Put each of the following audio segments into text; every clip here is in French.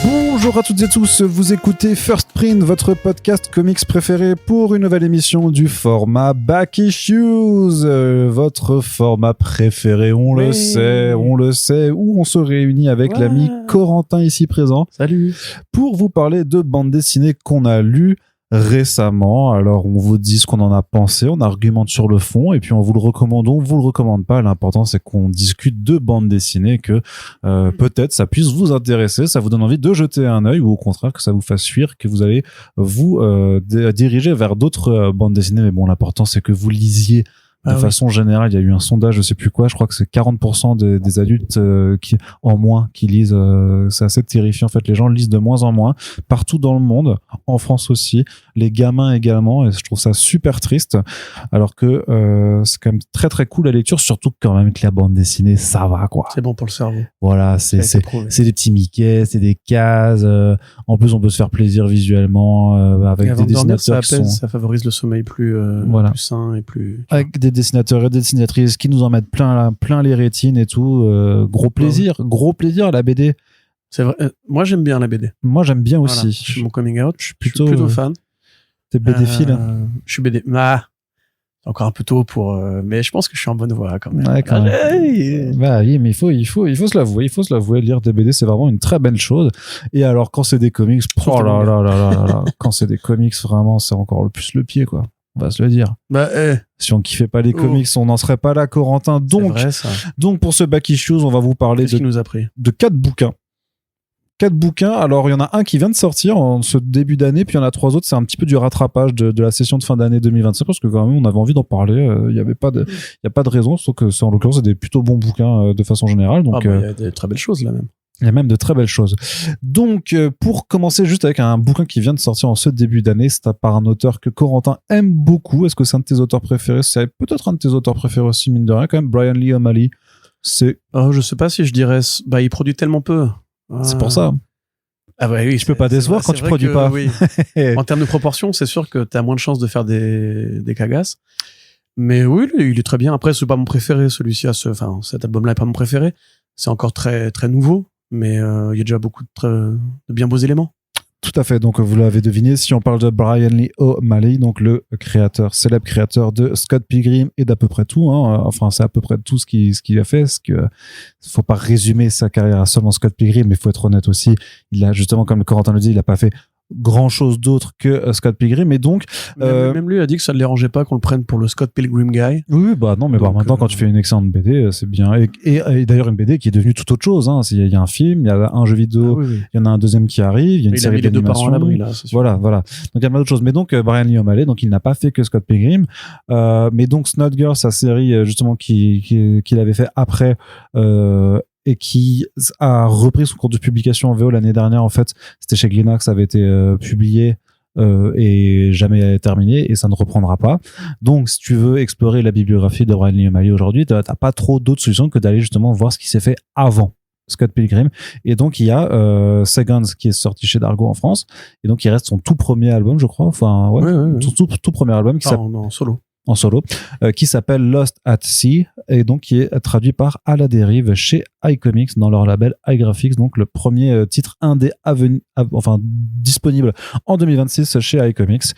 Bonjour à toutes et tous, vous écoutez First Print, votre podcast comics préféré pour une nouvelle émission du format Back Issues, votre format préféré, on le sait, où on se réunit avec l'ami Corentin ici présent. Salut. Pour vous parler de bandes dessinées qu'on a lues récemment. Alors on vous dit ce qu'on en a pensé, on argumente sur le fond et puis on vous le recommande, on vous le recommande pas. L'important c'est qu'on discute de bandes dessinées, que peut-être ça puisse vous intéresser, ça vous donne envie de jeter un œil ou au contraire que ça vous fasse fuir, que vous allez vous diriger vers d'autres bandes dessinées. Mais bon, l'important c'est que vous lisiez. De façon générale, il y a eu un sondage, je sais plus quoi, je crois que c'est 40% des adultes en moins qui lisent. C'est assez terrifiant en fait, les gens lisent de moins en moins partout dans le monde, en France aussi, les gamins également, et je trouve ça super triste. Alors que c'est quand même très très cool la lecture, surtout que quand même que la bande dessinée, ça va quoi. C'est bon pour le cerveau. Voilà, c'est des petits Mickey, c'est des cases. En plus, on peut se faire plaisir visuellement avec des dessinateurs ça favorise le sommeil plus sain et plus. Avec des dessinateurs et des dessinatrices qui nous en mettent plein les rétines et tout. Gros plaisir la BD. C'est vrai. Moi, j'aime bien la BD. Moi, j'aime bien aussi. Voilà. Je suis mon coming out. Je suis plutôt fan. T'es BD-phile. Je suis BD. Encore un peu tôt pour. Mais je pense que je suis en bonne voie quand même. Ouais, quand même. Bah oui, mais il faut se l'avouer. Il faut se l'avouer. Lire des BD, c'est vraiment une très belle chose. Et alors, quand c'est des comics, oh là là là là. Quand c'est des comics, vraiment, c'est encore le plus le pied, quoi. On va se le dire. Si on kiffait pas les comics, on n'en serait pas là, Corentin. Donc pour ce Back Issues, on va vous parler de 4 bouquins. 4 bouquins. Alors, il y en a un qui vient de sortir en ce début d'année, puis il y en a 3 autres. C'est un petit peu du rattrapage de la session de fin d'année 2025, parce que quand même, on avait envie d'en parler. Il y a pas de raison, sauf que en l'occurrence, c'est des plutôt bons bouquins de façon générale. Donc, il y a des très belles choses là même. Il y a même de très belles choses. Donc, pour commencer juste avec un bouquin qui vient de sortir en ce début d'année, c'est par un auteur que Corentin aime beaucoup. Est-ce que c'est un de tes auteurs préférés? C'est peut-être un de tes auteurs préférés aussi, mine de rien, quand même. Brian Lee O'Malley. Je sais pas si je dirais. Il produit tellement peu. C'est pour ça. Ah bah oui, je peux pas décevoir quand tu produis pas. Oui. En termes de proportion, c'est sûr que t'as moins de chances de faire des cagasses. Mais oui, il est très bien. Après, c'est pas mon préféré, celui-ci. Cet album-là est pas mon préféré. C'est encore très, très nouveau. Mais il y a déjà beaucoup de bien beaux éléments. Tout à fait. Donc, vous l'avez deviné, si on parle de Brian Lee O'Malley, donc le célèbre créateur de Scott Pilgrim et d'à peu près tout, hein. Enfin, c'est à peu près tout ce qu'il a fait. Parce que faut pas résumer sa carrière à seulement Scott Pilgrim, mais il faut être honnête aussi. Il a, justement, comme le Corentin le dit, il a pas fait grand chose d'autre que Scott Pilgrim, et donc même lui a dit que ça ne le dérangeait pas qu'on le prenne pour le Scott Pilgrim guy. Oui, non, mais donc, maintenant quand tu fais une excellente BD, c'est bien, et d'ailleurs une BD qui est devenue tout autre chose, hein. Il y a un film, il y a un jeu vidéo, il y en a un deuxième qui arrive, il y a une série d'animation. Il a mis les 2 parents à l'abri là, c'est sûr. Voilà, donc il y a plein d'autres choses, mais donc Brian Lee O'Malley, donc il n'a pas fait que Scott Pilgrim, mais donc Snot Girl, sa série justement qu'il avait fait après, et qui a repris son cours de publication en VO l'année dernière. En fait, c'était chez Glénat que ça avait été publié et jamais terminé, et ça ne reprendra pas. Donc, si tu veux explorer la bibliographie de Brian Lee O'Malley aujourd'hui, t'as pas trop d'autres solutions que d'aller justement voir ce qui s'est fait avant Scott Pilgrim. Et donc, il y a Seconds qui est sorti chez Dargo en France, et donc il reste son tout premier album, je crois. Enfin, son tout premier album qui s'appelle en solo, qui s'appelle Lost at Sea, et donc qui est traduit par À la dérive chez iComics dans leur label iGraphics, donc le premier titre indé disponible en 2026 chez iComics.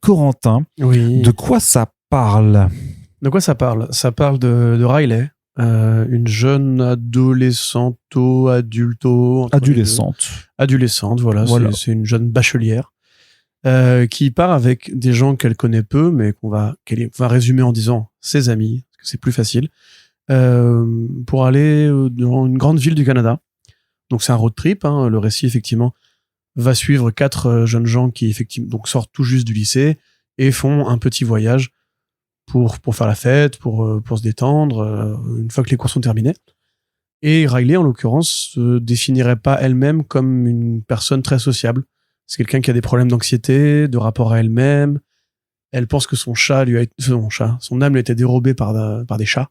Corentin, de quoi ça parle? De quoi ça parle? Ça parle de Riley, une jeune adolescente, voilà. C'est une jeune bachelière. Qui part avec des gens qu'elle connaît peu, mais qu'on va résumer en disant ses amis, parce que c'est plus facile, pour aller dans une grande ville du Canada. Donc c'est un road trip, hein. Le récit effectivement va suivre 4 jeunes gens qui effectivement donc sortent tout juste du lycée et font un petit voyage pour faire la fête, pour se détendre, une fois que les cours sont terminés. Et Riley, en l'occurrence, se définirait pas elle-même comme une personne très sociable. C'est quelqu'un qui a des problèmes d'anxiété, de rapport à elle-même. Elle pense que son âme lui a été dérobée par des chats.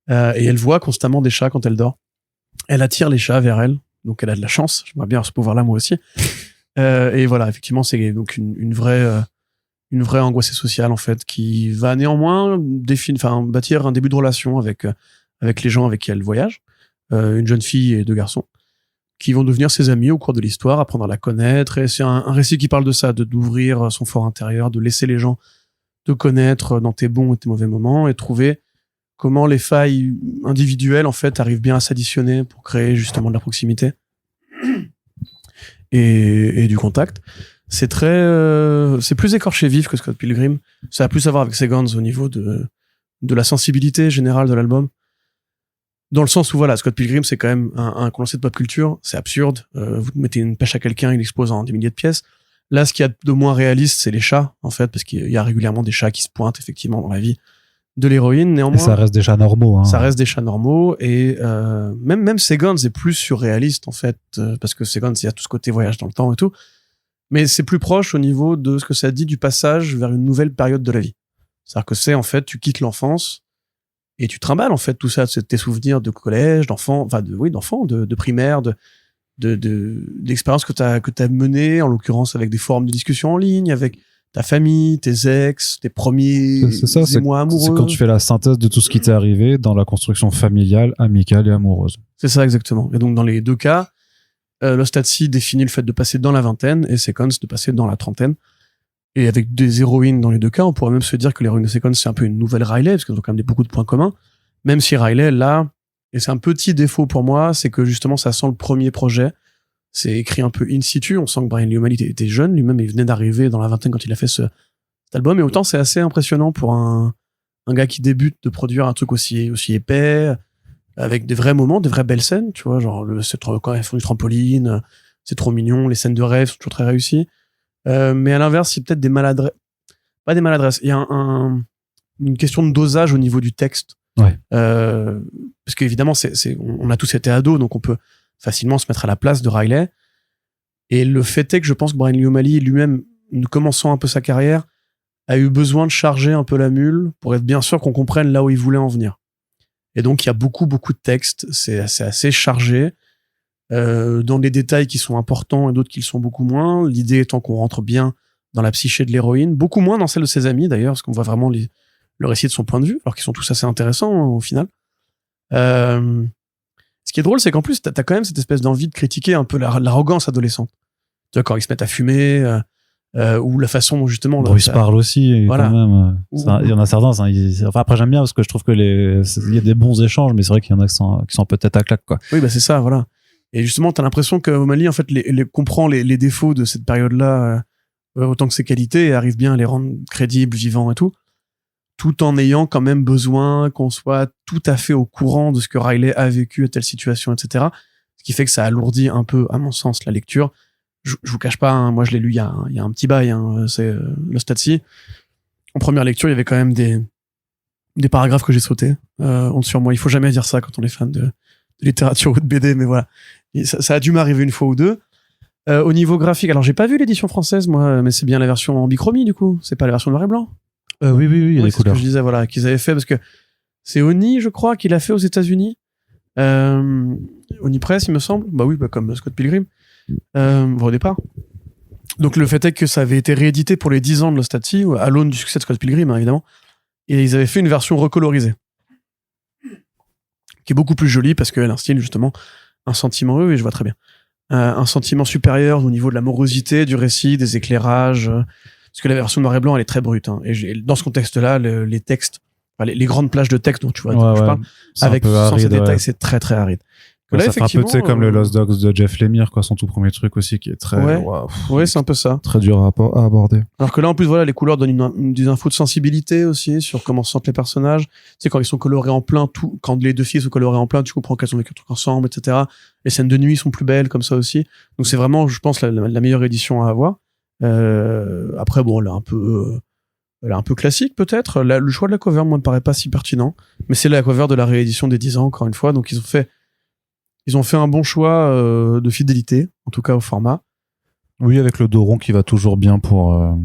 Et elle voit constamment des chats quand elle dort. Elle attire les chats vers elle. Donc elle a de la chance. J'aimerais bien ce pouvoir-là moi aussi. Et voilà, effectivement, c'est donc une vraie angoissée sociale en fait, qui va néanmoins bâtir un début de relation avec les gens avec qui elle voyage. Une jeune fille et 2 garçons. qui vont devenir ses amis au cours de l'histoire, apprendre à la connaître. Et c'est un récit qui parle de ça, d'ouvrir son fort intérieur, de laisser les gens te connaître dans tes bons et tes mauvais moments et trouver comment les failles individuelles, en fait, arrivent bien à s'additionner pour créer justement de la proximité et du contact. C'est c'est plus écorché vif que Scott Pilgrim. Ça a plus à voir avec Segans au niveau de la sensibilité générale de l'album. Dans le sens où, voilà, Scott Pilgrim, c'est quand même un condensé de pop culture. C'est absurde. Vous mettez une pêche à quelqu'un, il explose en des milliers de pièces. Là, ce qu'il y a de moins réaliste, c'est les chats, en fait, parce qu'il y a régulièrement des chats qui se pointent, effectivement, dans la vie de l'héroïne. Néanmoins, et ça reste des chats normaux. Hein. Ça reste des chats normaux. Et même Segans est plus surréaliste, en fait, parce que Segans, il y a tout ce côté voyage dans le temps et tout. Mais c'est plus proche au niveau de ce que ça dit du passage vers une nouvelle période de la vie. C'est-à-dire que c'est, en fait, tu quittes l'enfance et tu trimbales, en fait, tout ça, tes souvenirs de collège, d'enfant, enfin, d'enfant, de primaire, d'expériences que t'as menées, en l'occurrence avec des forums de discussion en ligne, avec ta famille, tes ex, tes premiers émois amoureux. C'est quand tu fais la synthèse de tout ce qui t'est arrivé dans la construction familiale, amicale et amoureuse. C'est ça, exactement. Et donc, dans les deux cas, Lost at Sea définit le fait de passer dans la vingtaine et Sequence de passer dans la trentaine. Et avec des héroïnes dans les deux cas, on pourrait même se dire que l'héroïne de Sequence, c'est un peu une nouvelle Riley, parce qu'ils ont quand même beaucoup de points communs. Même si Riley, là, et c'est un petit défaut pour moi, c'est que justement, ça sent le premier projet. C'est écrit un peu in situ. On sent que Brian Lee O'Malley était jeune. Lui-même, il venait d'arriver dans la vingtaine quand il a fait cet album. Et autant, c'est assez impressionnant pour un gars qui débute de produire un truc aussi épais, avec des vrais moments, des vraies belles scènes, tu vois, genre quand ils font du trampoline, c'est trop mignon, les scènes de rêve sont toujours très réussies. Mais à l'inverse, il y a peut-être pas des maladresses. Il y a une question de dosage au niveau du texte. Ouais. Parce qu'évidemment, on a tous été ados, donc on peut facilement se mettre à la place de Riley. Et le fait est que je pense que Brian Lee O'Malley, lui-même, commençant un peu sa carrière, a eu besoin de charger un peu la mule pour être bien sûr qu'on comprenne là où il voulait en venir. Et donc, il y a beaucoup de textes. C'est assez chargé. Dans des détails qui sont importants et d'autres qui le sont beaucoup moins. L'idée étant qu'on rentre bien dans la psyché de l'héroïne. Beaucoup moins dans celle de ses amis, d'ailleurs, parce qu'on voit vraiment le récit de son point de vue, alors qu'ils sont tous assez intéressants, hein, au final. Ce qui est drôle, c'est qu'en plus, t'as quand même cette espèce d'envie de critiquer un peu l'arrogance adolescente. Tu vois, quand ils se mettent à fumer, ou la façon dont justement... Bon, ils se parlent aussi, voilà. quand même. Il y en a certains, enfin, après j'aime bien parce que je trouve que il y a des bons échanges, mais c'est vrai qu'il y en a qui sont peut-être à claque, quoi. Oui, bah c'est ça, voilà. Et justement, t'as l'impression que O'Malley, en fait, comprend les défauts de cette période-là, autant que ses qualités, et arrive bien à les rendre crédibles, vivants et tout en ayant quand même besoin qu'on soit tout à fait au courant de ce que Riley a vécu à telle situation, etc. Ce qui fait que ça alourdit un peu, à mon sens, la lecture. Je vous cache pas, hein, moi je l'ai lu il y a un petit bail, hein, c'est Lost at Sea. En première lecture, il y avait quand même des paragraphes que j'ai sautés. Honte sur moi, il faut jamais dire ça quand on est fan de littérature ou de BD, mais voilà. Ça a dû m'arriver une fois ou deux. Au niveau graphique, alors j'ai pas vu l'édition française, moi, mais c'est bien la version en bichromie, du coup. C'est pas la version noir et blanc. Oui, il y a des couleurs. C'est ce que je disais, voilà, qu'ils avaient fait, parce que c'est Oni, je crois, qui l'a fait aux États-Unis. Oni Press, il me semble. Bah oui, comme Scott Pilgrim. Au départ. Donc le fait est que ça avait été réédité pour les 10 ans de Lost at Sea, à l'aune du succès de Scott Pilgrim, hein, évidemment. Et ils avaient fait une version recolorisée. Qui est beaucoup plus jolie parce qu'elle instille justement un sentiment, oui, je vois très bien. Un sentiment supérieur au niveau de la morosité du récit, des éclairages. Parce que la version noir et blanc, elle est très brute. Hein. Et dans ce contexte-là, les textes, enfin, les grandes plages de texte dont tu vois, je parle, avec sans ces détails, c'est très très aride. Là, ça fait un peu, tu sais, comme le Lost Dogs de Jeff Lemire, quoi, son tout premier truc aussi, qui est très, ouais, c'est un peu ça. Très dur à aborder. Alors que là, en plus, voilà, les couleurs donnent des infos de sensibilité aussi sur comment se sentent les personnages. Tu sais, quand ils sont colorés en plein, quand les deux filles sont colorées en plein, tu comprends qu'elles ont vécu un truc ensemble, etc. Les scènes de nuit sont plus belles, comme ça aussi. Donc c'est vraiment, je pense, la meilleure édition à avoir. Après, bon, elle est un peu classique, peut-être. Le choix de la cover, moi, me paraît pas si pertinent. Mais c'est la cover de la réédition des 10 ans, encore une fois. Donc ils ont fait un bon choix de fidélité, en tout cas au format. Oui, avec le dos rond qui va toujours bien pour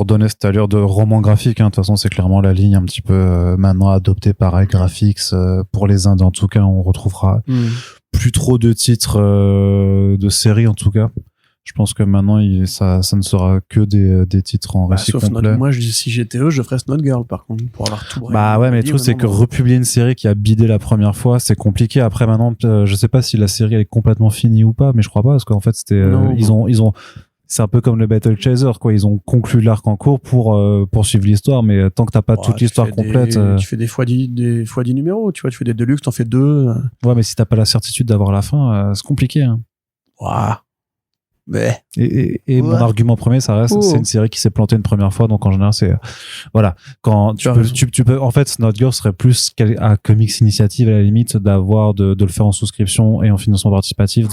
donner cette allure de roman graphique. Hein. De toute façon, c'est clairement la ligne un petit peu maintenant adoptée par iGraphics. Pour les Indes, en tout cas, on retrouvera plus trop de titres de séries, en tout cas. Je pense que maintenant, ça ne sera que des titres en récit complet. Moi, si j'étais eux, je ferais Snot Girl, par contre, pour avoir tout. Bah ouais, mais le truc, c'est que republier une série qui a bidé la première fois, c'est compliqué. Après, maintenant, je sais pas si la série elle est complètement finie ou pas, mais je crois pas, parce qu'en fait, c'était, ils ont, c'est un peu comme le Battle Chaser, quoi. Ils ont conclu l'arc en cours pour poursuivre l'histoire, mais tant que t'as pas toute l'histoire complète, tu fais des fois 10 numéros, tu vois, tu fais des deluxe, t'en fais 2. Ouais, mais si t'as pas la certitude d'avoir la fin, c'est compliqué. Hein. Ouah. Mais. Et mon argument premier, ça reste, c'est une série qui s'est plantée une première fois, donc en général, c'est voilà. Quand tu peux, en fait, Snot Girl serait plus à Comics Initiative à la limite de le faire en souscription et en financement participatif,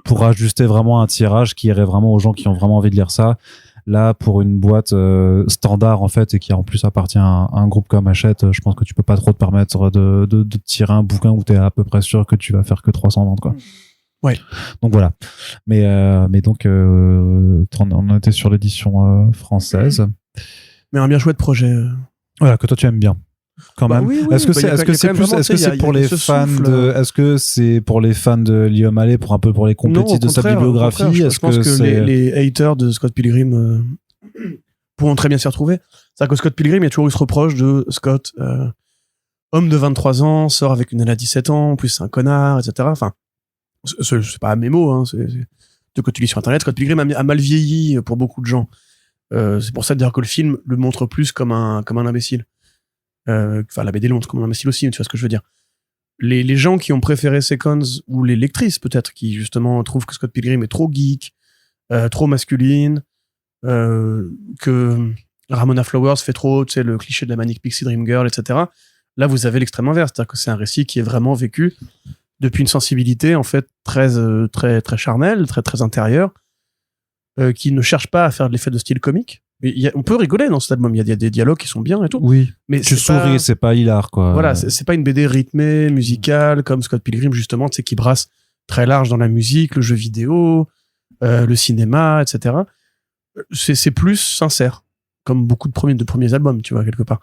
pour ajuster vraiment un tirage qui irait vraiment aux gens qui ont vraiment envie de lire ça. Là, pour une boîte standard en fait et qui en plus appartient à un groupe comme Hachette, je pense que tu peux pas trop te permettre de tirer un bouquin où t'es à peu près sûr que tu vas faire que 300 ventes, quoi. Ouais. Donc voilà. Mais donc on était sur l'édition française. Mais un bien chouette projet. Voilà, que toi tu aimes bien. Quand même. Oui, est-ce que c'est pour les fans de Liam Alley, pour un peu pour les complétistes de sa bibliographie? Je pense que les haters de Scott Pilgrim pourront très bien s'y retrouver. C'est-à-dire que Scott Pilgrim, il y a toujours eu ce reproche de Scott, homme de 23 ans, sort avec une nana de 17 ans, en plus c'est un connard, etc. Enfin, c'est pas mes mots, hein, c'est de que tu lis sur internet. Scott Pilgrim a mal vieilli pour beaucoup de gens. C'est pour ça d'ailleurs que le film le montre plus comme un imbécile. Enfin, la BD le montre comme un imbécile aussi, tu vois ce que je veux dire. Les gens qui ont préféré Seconds, ou les lectrices peut-être, qui justement trouvent que Scott Pilgrim est trop geek, trop masculine, que Ramona Flowers fait trop, tu sais, le cliché de la Manic Pixie Dream Girl, etc. Là, vous avez l'extrême inverse, c'est-à-dire que c'est un récit qui est vraiment vécu depuis une sensibilité en fait très très charnelle, très très intérieure, qui ne cherche pas à faire de l'effet de style comique. On peut rigoler dans cet album, il y a des dialogues qui sont bien et tout. Oui, mais tu souris, c'est pas hilar, quoi. Voilà, c'est pas une BD rythmée, musicale, comme Scott Pilgrim justement, tu sais, qui brasse très large dans la musique, le jeu vidéo, le cinéma, etc. C'est plus sincère, comme beaucoup de premiers albums, tu vois, quelque part.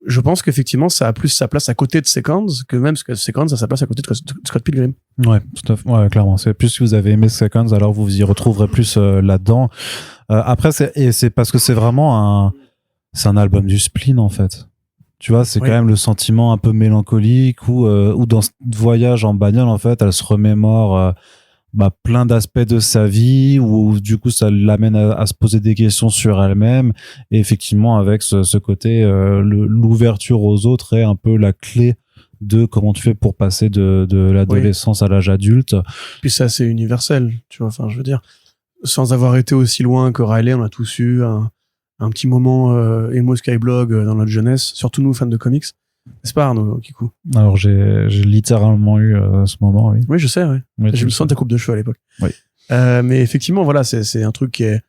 Je pense qu'effectivement, ça a plus sa place à côté de Seconds que même Seconds a sa place à côté de Scott Pilgrim. Ouais, tout à fait. Ouais, clairement. C'est plus si vous avez aimé Seconds, alors vous y retrouverez plus là-dedans. Après, c'est parce que c'est vraiment c'est un album du spleen, en fait. Tu vois, c'est quand même le sentiment un peu mélancolique où dans ce voyage en bagnole, en fait, elle se remémore plein d'aspects de sa vie, où du coup ça l'amène à se poser des questions sur elle-même, et effectivement avec ce côté l'ouverture aux autres est un peu la clé de comment tu fais pour passer de l'adolescence à l'âge adulte. Puis ça, c'est universel, tu vois, enfin je veux dire, sans avoir été aussi loin que Riley, on a tous eu un petit moment emo Skyblog dans notre jeunesse, surtout nous fans de comics. C'est pas Arnaud, Kikou? Alors j'ai littéralement eu ce moment, oui. Oui, je sais, oui. J'ai me sens ta coupe de cheveux à l'époque. Oui. Mais effectivement, voilà, c'est un truc qui est...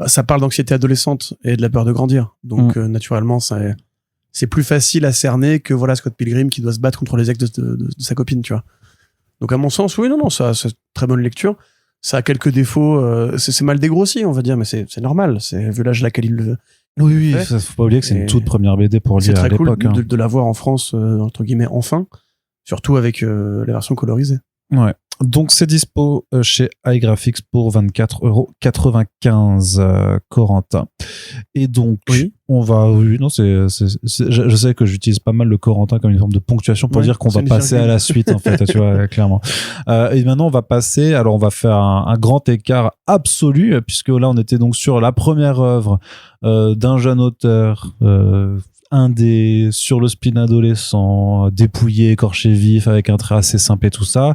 Ça parle d'anxiété adolescente et de la peur de grandir. Donc naturellement, c'est plus facile à cerner que voilà Scott Pilgrim qui doit se battre contre les ex de sa copine, tu vois. Donc à mon sens, oui, non, ça c'est très bonne lecture. Ça a quelques défauts, c'est mal dégrossi, on va dire, mais c'est normal. C'est vu l'âge à laquelle il le veut. Oui, faut pas oublier que c'est une toute première BD pour lire à l'époque. C'est très cool de la voir en France, entre guillemets, enfin. Surtout avec la version colorisée. Ouais. Donc c'est dispo chez iGraphics pour 24,95 €, Corentin. Et donc on va, je sais que j'utilise pas mal le Corentin comme une forme de ponctuation pour dire qu'on va passer à la suite, en fait, tu vois, clairement. Et maintenant on va faire un grand écart absolu, puisque là on était donc sur la première œuvre d'un jeune auteur indé, sur le spleen adolescent, dépouillé, écorché vif, avec un trait assez simple et tout ça.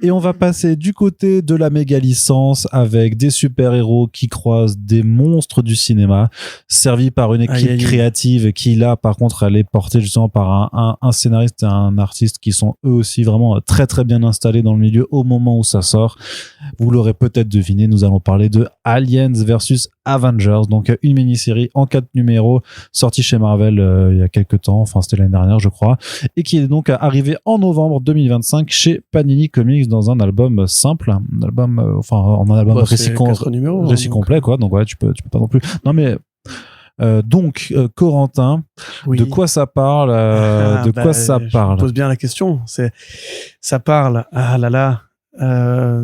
Et on va passer du côté de la méga licence, avec des super-héros qui croisent des monstres du cinéma, servis par une équipe créative qui, là, par contre, elle est portée justement par un scénariste et un artiste qui sont eux aussi vraiment très très bien installés dans le milieu au moment où ça sort. Vous l'aurez peut-être deviné, nous allons parler de Aliens versus Avengers, donc une mini-série en 4 numéros, sortie chez Marvel il y a quelques temps, enfin c'était l'année dernière je crois, et qui est donc arrivé en novembre 2025 chez Panini Comics dans un album simple, un album récit complet, quoi. Donc ouais, tu peux pas non plus. Non mais donc Corentin, de quoi ça parle Je pose bien la question. Ça parle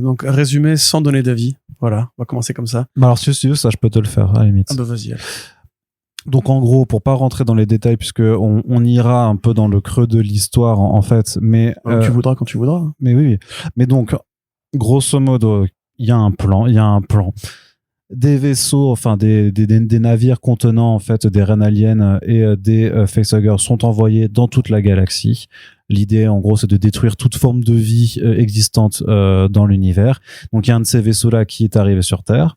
donc résumé sans donner d'avis. Voilà, on va commencer comme ça. Bah alors si tu veux, ça je peux te le faire à la limite. Ah bah vas-y. Donc en gros, pour pas rentrer dans les détails, puisque on ira un peu dans le creux de l'histoire en fait, mais tu voudras quand tu voudras. Mais oui. Mais donc, grosso modo, il y a un plan. Des vaisseaux, enfin des navires contenant en fait des reines aliens et des facehuggers sont envoyés dans toute la galaxie. L'idée, en gros, c'est de détruire toute forme de vie existante dans l'univers. Donc, il y a un de ces vaisseaux-là qui est arrivé sur Terre.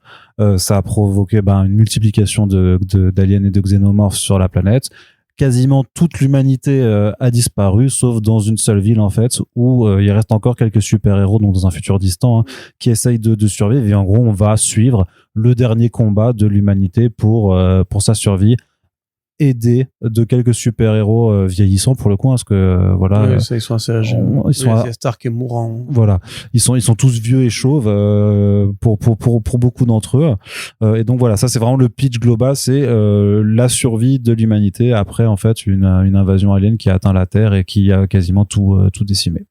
Ça a provoqué une multiplication d'aliens et de xénomorphes sur la planète. Quasiment toute l'humanité a disparu, sauf dans une seule ville, en fait, où il reste encore quelques super-héros, donc dans un futur distant, qui essayent de survivre. Et en gros, on va suivre le dernier combat de l'humanité pour sa survie, aidé de quelques super-héros vieillissants pour le coup, parce que voilà, oui, ça, ils sont assez âgés. Stark est mourant. Voilà, ils sont tous vieux et chauves pour beaucoup d'entre eux. Et donc voilà, ça c'est vraiment le pitch global, c'est la survie de l'humanité après en fait une invasion alien qui a atteint la Terre et qui a quasiment tout décimé.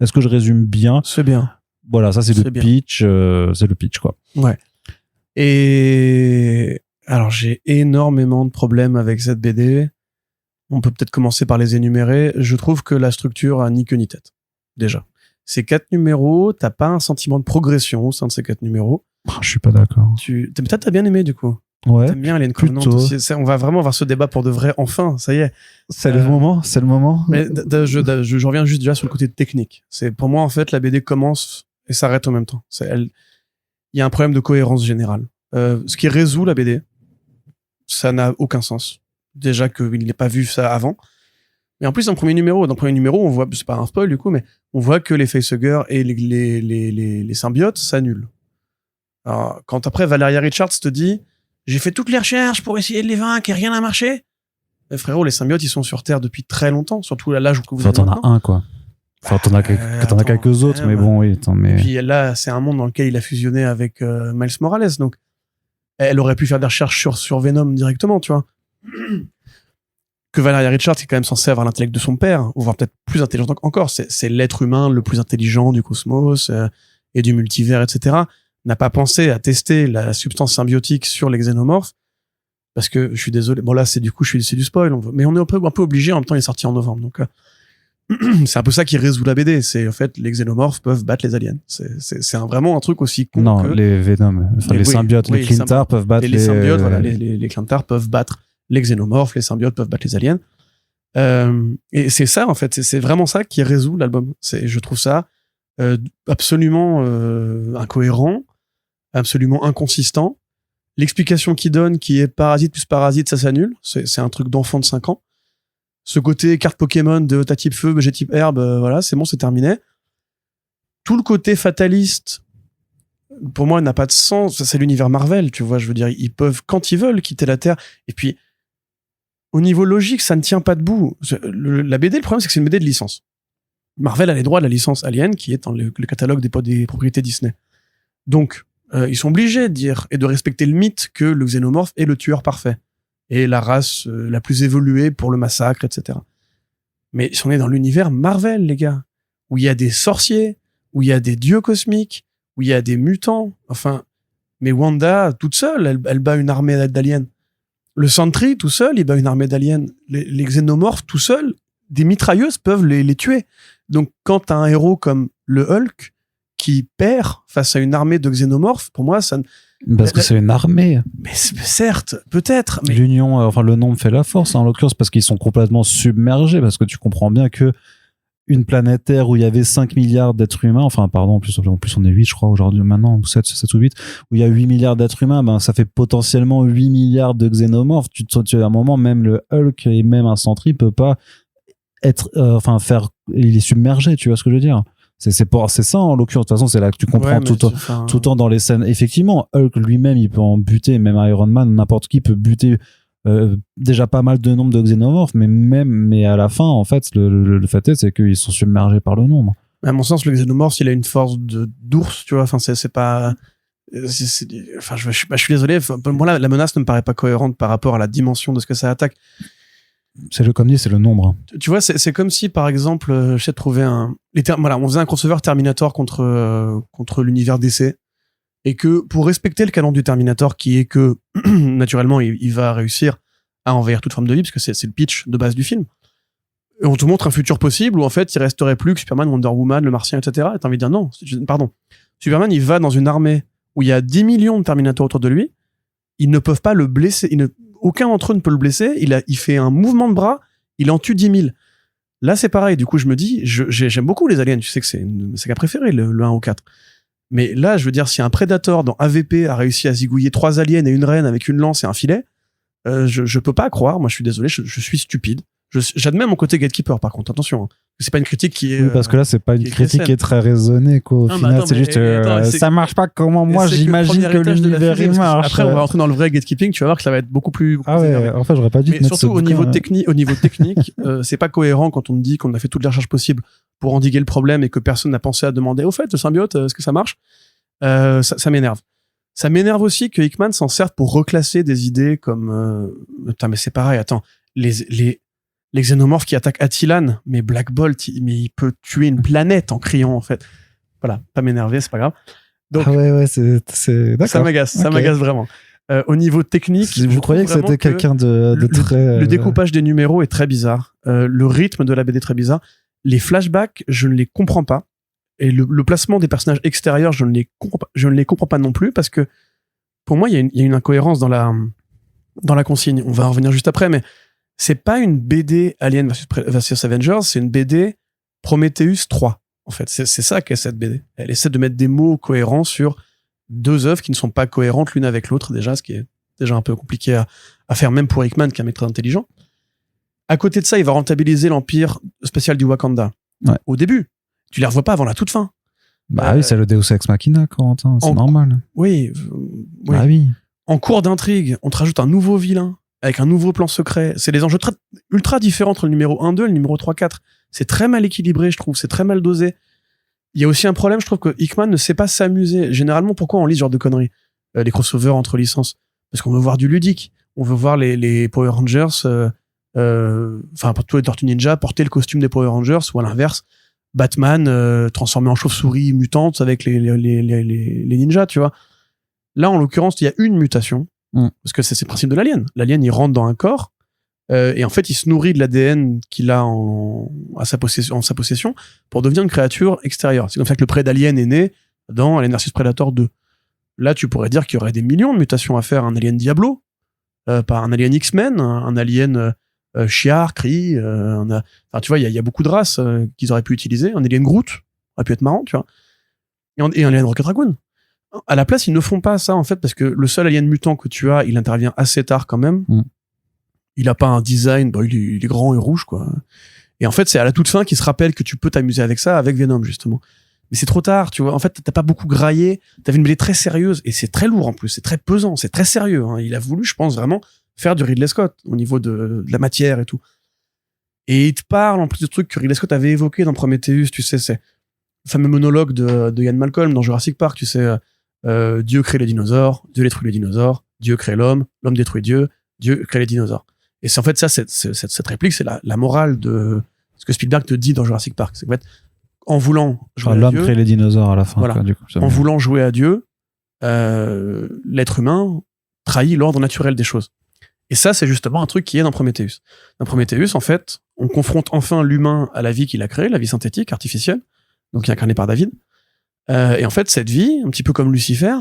Est-ce que je résume bien? C'est bien. Voilà, ça c'est le pitch, c'est le pitch quoi. Ouais. Et alors, j'ai énormément de problèmes avec cette BD. On peut peut-être commencer par les énumérer. Je trouve que la structure a ni queue ni tête. Déjà. Ces 4 numéros, t'as pas un sentiment de progression au sein de ces 4 numéros. Je suis pas d'accord. Peut-être t'as bien aimé, du coup. Ouais. T'aimes bien Alien Covenant aussi. On va vraiment avoir ce débat pour de vrai, enfin, ça y est. C'est le moment. Mais je reviens juste déjà sur le côté technique. C'est, pour moi, en fait, la BD commence et s'arrête en même temps. Il y a un problème de cohérence générale. Ce qui résout la BD, ça n'a aucun sens. Déjà qu'il n'ait pas vu ça avant. Mais en plus, dans le premier numéro, on voit, c'est pas un spoil du coup, mais on voit que les facehuggers et les symbiotes s'annulent. Alors, quand après Valeria Richards te dit, j'ai fait toutes les recherches pour essayer de les vaincre et rien n'a marché. Mais frérot, les symbiotes, ils sont sur Terre depuis très longtemps, surtout à l'âge où vous êtes maintenant. T'en as un, quoi. Enfin, t'en as quelques autres, mais bon, oui. Et puis là, c'est un monde dans lequel il a fusionné avec Miles Morales, donc elle aurait pu faire des recherches sur Venom directement, tu vois. Que Valeria Richards, qui est quand même censée avoir l'intellect de son père, ou voire peut-être plus intelligent encore, c'est l'être humain le plus intelligent du cosmos et du multivers, etc., n'a pas pensé à tester la substance symbiotique sur les xénomorphes, parce que, je suis désolé, bon là, c'est du spoil, mais on est un peu obligé, en même temps, il est sorti en novembre, donc c'est un peu ça qui résout la BD, c'est en fait les xénomorphes peuvent battre les aliens, c'est vraiment un truc aussi con que... les Venom, les symbiotes, les Clintar peuvent battre les symbiotes, voilà, les Clintar peuvent battre les xénomorphes, les symbiotes peuvent battre les aliens, et c'est ça en fait, c'est vraiment ça qui résout l'album. Je trouve ça absolument incohérent, absolument inconsistant. L'explication qu'il donne, qui est parasite plus parasite, ça s'annule, c'est un truc d'enfant de 5 ans. Ce côté carte Pokémon de t'as type feu, j'ai type herbe, voilà, c'est bon, c'est terminé. Tout le côté fataliste, pour moi, n'a pas de sens. C'est l'univers Marvel, tu vois, je veux dire, ils peuvent, quand ils veulent, quitter la Terre. Et puis, au niveau logique, ça ne tient pas debout. La BD, le problème, c'est que c'est une BD de licence. Marvel a les droits de la licence Alien, qui est dans le catalogue des propriétés Disney. Donc, ils sont obligés de dire et de respecter le mythe que le xénomorphe est le tueur parfait. Et la race la plus évoluée pour le massacre, etc. Mais on est dans l'univers Marvel, les gars, où il y a des sorciers, où il y a des dieux cosmiques, où il y a des mutants, enfin, mais Wanda, toute seule, elle bat une armée d'aliens. Le Sentry, tout seul, il bat une armée d'aliens. Les xénomorphes, tout seuls, des mitrailleuses peuvent les tuer. Donc, quand t'as un héros comme le Hulk, qui perd face à une armée de xénomorphes, pour moi, ça... Parce que c'est une armée. Mais certes, peut-être. Mais... L'union, enfin le nombre fait la force, en l'occurrence, parce qu'ils sont complètement submergés, parce que tu comprends bien que une planète Terre où il y avait 5 milliards d'êtres humains, enfin pardon, en plus on est 8 je crois aujourd'hui maintenant, ou 7 ou 8, où il y a 8 milliards d'êtres humains, ben ça fait potentiellement 8 milliards de xénomorphes. Tu à un moment, même le Hulk et même un Sentry peut pas être, il est submergé, tu vois ce que je veux dire? C'est ça en l'occurrence. De toute façon, c'est là que tu comprends tout le temps dans les scènes. Effectivement, Hulk lui-même, il peut en buter, même Iron Man, n'importe qui peut buter déjà pas mal de nombre de xénomorphes, mais à la fin, en fait, le fait c'est qu'ils sont submergés par le nombre. À mon sens, le xénomorphe, il a une force d'ours, tu vois. Enfin, c'est pas. Enfin, je suis désolé. Moi, la menace ne me paraît pas cohérente par rapport à la dimension de ce que ça attaque. Comme dit, c'est le nombre. Tu vois, c'est comme si, par exemple, j'essaie de trouver on faisait un crossover Terminator contre l'univers DC. et que pour respecter le canon du Terminator, qui est que naturellement il va réussir à envahir toute forme de vie, parce que c'est le pitch de base du film. Et on te montre un futur possible où en fait il resterait plus que Superman, Wonder Woman, le Martien, etc. Et t'as envie de dire non, pardon. Superman, il va dans une armée où il y a 10 millions de Terminators autour de lui. Ils ne peuvent pas le blesser. Aucun d'entre eux ne peut le blesser. Il fait un mouvement de bras, il en tue 10 000. Là, c'est pareil. Du coup, je me dis, j'aime beaucoup les aliens. Tu sais que c'est ma préférée, le 1 au 4. Mais là, je veux dire, si un Predator dans AVP a réussi à zigouiller 3 aliens et une reine avec une lance et un filet, je peux pas croire. Moi, je suis désolé, je suis stupide. J'admets mon côté gatekeeper, par contre. Attention, hein. C'est pas une critique qui est. Oui, parce que là, c'est pas une critique qui est très raisonnée, quoi. Au final, c'est juste, ça marche pas comment moi j'imagine que l'univers il marche. Après, on va rentrer dans le vrai gatekeeping. Tu vas voir que ça va être beaucoup plus. Ah ouais. En fait, j'aurais pas dû. Mais surtout au niveau technique, c'est pas cohérent quand on te dit qu'on a fait toutes les recherches possibles pour endiguer le problème et que personne n'a pensé à demander au fait le symbiote, est-ce que ça marche? Ça m'énerve. Ça m'énerve aussi que Hickman s'en serve pour reclasser des idées comme. Putain, mais c'est pareil. Attends, les xénomorphes qui attaquent Attilan, mais Black Bolt, il peut tuer une planète en criant, en fait. Voilà, pas m'énerver, c'est pas grave. Donc, c'est d'accord. Ça m'agace vraiment. Au niveau technique, vous croyez que c'était quelqu'un de très... Le découpage des numéros est très bizarre. Le rythme de la BD est très bizarre. Les flashbacks, je ne les comprends pas. Et le placement des personnages extérieurs, je ne les comprends pas non plus, parce que pour moi, il y a une incohérence dans la consigne. On va en revenir juste après, mais c'est pas une BD Alien versus Avengers, c'est une BD Prometheus 3, en fait. C'est ça qu'est cette BD. Elle essaie de mettre des mots cohérents sur deux œuvres qui ne sont pas cohérentes l'une avec l'autre, déjà, ce qui est déjà un peu compliqué à faire, même pour Hickman, qui est un mec très intelligent. À côté de ça, il va rentabiliser l'empire spatial du Wakanda. Ouais. Au début. Tu les revois pas avant la toute fin. Bah oui, c'est le Deus Ex Machina, Corentin, c'est normal. Oui. Bah oui. En cours d'intrigue, on te rajoute un nouveau vilain, avec un nouveau plan secret. C'est des enjeux ultra différents entre le numéro 1-2 et le numéro 3-4. C'est très mal équilibré, je trouve. C'est très mal dosé. Il y a aussi un problème, je trouve que Hickman ne sait pas s'amuser. Généralement, pourquoi on lit ce genre de conneries? Les crossovers entre licences. Parce qu'on veut voir du ludique. On veut voir les Power Rangers, pour tous les Tortues Ninja, porter le costume des Power Rangers, ou à l'inverse, Batman transformé en chauve-souris mutante avec les ninjas, tu vois. Là, en l'occurrence, il y a une mutation. Parce que c'est le principe de l'alien. L'alien, il rentre dans un corps et en fait, il se nourrit de l'ADN qu'il a en sa possession pour devenir une créature extérieure. C'est comme ça que le Prédalien est né dans Alien vs Predator 2. Là, tu pourrais dire qu'il y aurait des millions de mutations à faire. Un alien Diablo, par un alien X-Men, un alien Shi'ar, Kree. Tu vois, il y a beaucoup de races qu'ils auraient pu utiliser. Un alien Groot aurait pu être marrant, tu vois. Et un alien Rocket Raccoon. À la place, ils ne font pas ça, en fait, parce que le seul alien mutant que tu as, il intervient assez tard quand même. Il a pas un design, il est grand et rouge, quoi. Et en fait, c'est à la toute fin qu'il se rappelle que tu peux t'amuser avec ça, avec Venom, justement. Mais c'est trop tard, tu vois. En fait, t'as pas beaucoup graillé. T'avais une BD très sérieuse, et c'est très lourd, en plus. C'est très pesant, c'est très sérieux, hein. Il a voulu, je pense, vraiment faire du Ridley Scott, au niveau de la matière et tout. Et il te parle, en plus de trucs que Ridley Scott avait évoqué dans Prometheus, tu sais, c'est le fameux monologue de Ian Malcolm dans Jurassic Park, tu sais, Dieu crée les dinosaures, Dieu détruit les dinosaures, Dieu crée l'homme, l'homme détruit Dieu, Dieu crée les dinosaures. Et c'est en fait ça, cette réplique, c'est la morale de ce que Spielberg te dit dans Jurassic Park. C'est qu'en fait, en voulant jouer à Dieu, l'homme crée les dinosaures à la fin. Voilà. Quoi, du coup, en voulant jouer à Dieu, l'être humain trahit l'ordre naturel des choses. Et ça, c'est justement un truc qui est dans Prometheus. Dans Prometheus, en fait, on confronte enfin l'humain à la vie qu'il a créée, la vie synthétique, artificielle, donc qui est incarnée par David. Et en fait, cette vie, un petit peu comme Lucifer,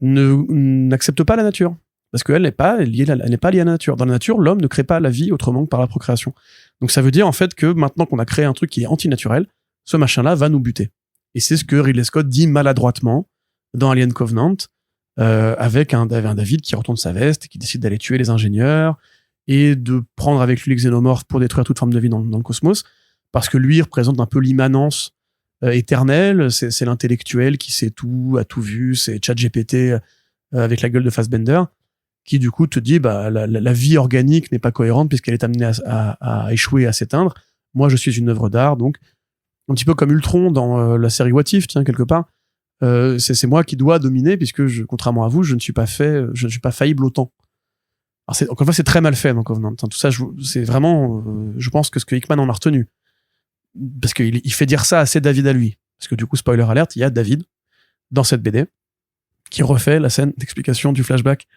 n'accepte pas la nature. Parce qu'elle n'est pas liée à la nature. Dans la nature, l'homme ne crée pas la vie autrement que par la procréation. Donc ça veut dire en fait que maintenant qu'on a créé un truc qui est antinaturel, ce machin-là va nous buter. Et c'est ce que Ridley Scott dit maladroitement dans Alien Covenant, avec un David qui retourne sa veste et qui décide d'aller tuer les ingénieurs et de prendre avec lui les xénomorphes pour détruire toute forme de vie dans le cosmos, parce que lui représente un peu l'immanence éternelle, c'est l'intellectuel qui sait tout, a tout vu, c'est ChatGPT avec la gueule de Fassbender, qui du coup te dit la vie organique n'est pas cohérente puisqu'elle est amenée à échouer, à s'éteindre. Moi, je suis une œuvre d'art, donc un petit peu comme Ultron dans la série What If, tiens, quelque part. C'est moi qui dois dominer puisque contrairement à vous, je ne suis pas faillible autant. Alors encore une fois, c'est très mal fait dans Covenant. Tout ça, c'est vraiment, je pense que ce que Hickman en a retenu, parce qu'il fait dire ça à ses David à lui. Parce que du coup, spoiler alert, il y a David dans cette BD. qui refait la scène d'explication du flashback